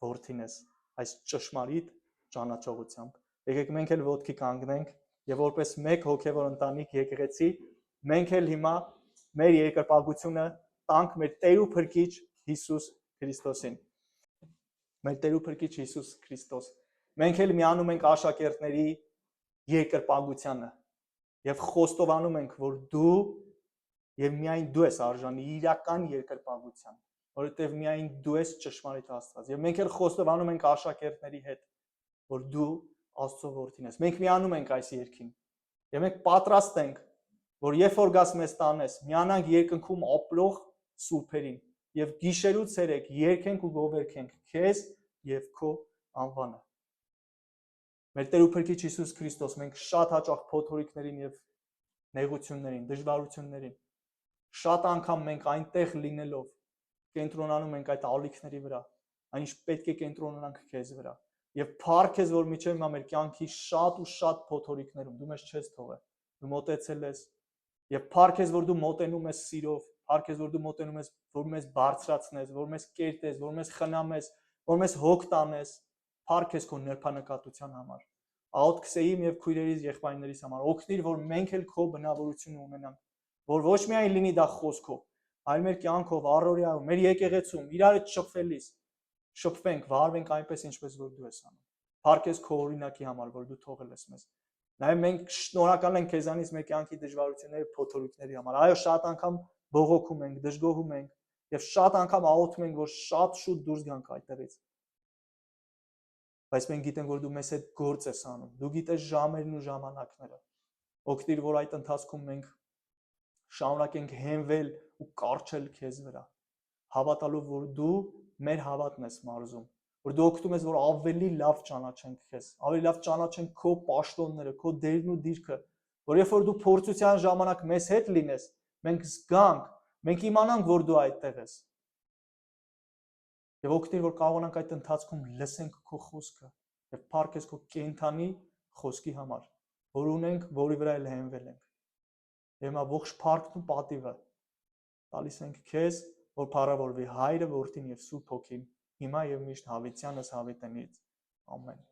որդին ես, այս ճշմարիտ ճանաչողությամբ։ Եկեք մենք էլ ոտքի կանգնենք եւ որպես մեկ հոգեվոր ընտանիք եկեղեցի, մենք էլ հիմա մեր երկրպագությունը տանք մեր Տեր ու Փրկիչ Հիսուս Քրիստոսին։ Մեր Տեր ու Փրկիչ Հիսուս Քրիստոս։ Մենք էլ միանում ենք աշակերտների երկրպագությանը եւ խոստովանում ենք, որ դու եւ միայն դու ես արժանի իրական երկրպագության, որովհետեւ միայն դու ես ճշմարիտ Աստված։ Եվ մենք էլ խոստովանում ենք աշակերտների հետ, որ դու Աստծո որդին ես։ Մենք միանում ենք այս երկին։ Եվ մենք պատրաստ ենք, որ երբ որ գաս մեզ տանես, միանանք երկնքում ապրող սուրբերին եւ գիշերու ցերեկ երգենք ու գովերգենք քեզ եւ քո անվանը։ Մեր Տեր ու Փրկիչ Հիսուս Քրիստոս, մենք շատ հաճախ փոթորիկներին եւ նեղություններին, դժվարություններին, շատ անգամ մենք այնտեղ լինելով կենտրոնանում ենք այդ ալիքների վրա, այնիշ պետք է կենտրոնանանք քեզ վրա։ Եվ փառք ես, որ միջև հիմա մեր կյանքի շատ ու շատ փոթորիկներում դու մեզ չես թողել, դու մոտեցել ես, եւ փառք ես, որ դու մոտենում ես սիրով, փառք ես, որ դու մոտենում ես, որ մեզ բարձրացնես, որ մեզ կերտես, որ մեզ խնամես, որ մեզ հոգ տանես, փառք ես քո նրբանկատության համար։ Աղոթք քսեի եւ քույրերիս եղբայրներիս համար, օգնիր, որ մենք էլ քո բնավորությունը ունենանք, որ ոչ միայն լինի դա խոսքով, այլ մեր կյանքով, առօրյայով, մեր եկեղեցում, իրար հետ շփվելիս, շփվենք, վարվենք այնպես, ինչպես որ դու ես անում։ Փառք ես քո օրինակի համար, որ դու թողել ես մեզ։ Նաև մենք շնորհակալ ենք քեզանից մեր կյանքի դժվարությունների, փոթորիկների համար։ Այո, շատ անգամ բողոքում ենք, դժգոհում ենք եւ շատ անգամ աղոթում ենք, որ շատ շուտ դուրս գանք այդտեղից։ Բայց մենք գիտենք, որ դու մեզ հետ գործ ես անում։ Դու գիտես ժամերն ու ժամանակները։ Օգնիր, որ այդ ընթացքում մենք շարունակենք հենվել ու կարճել քեզ վրա, հավատալով, որ դու մեր հավատն ես մարզում, որ դու օգնում ես, որ ավելի լավ ճանաչենք քեզ, ավելի լավ ճանաչենք քո պաշտոնները, քո դերն ու դիրքը, որ երբ որ դու փորձության ժամանակ մեզ հետ լինես, մենք զգանք, մենք իմանանք, որ դու այդտեղ ես։ Եվ օգնիր, որ կարողանանք այդ ընթացքում լսենք քո խոսքը եւ փառք ես քո կենթանի խոսքի համար, որ ունենք, որի վրա էլ հենվել ենք։ Եվ հիմա ողջ փառքն ու պատիվը տալիս ենք քեզ, որ փառավորվի Հայրը, Որդին եւ Սուրբ Հոգին, հիմա եւ միշտ հավիտյանս հավիտենից։ Ամեն։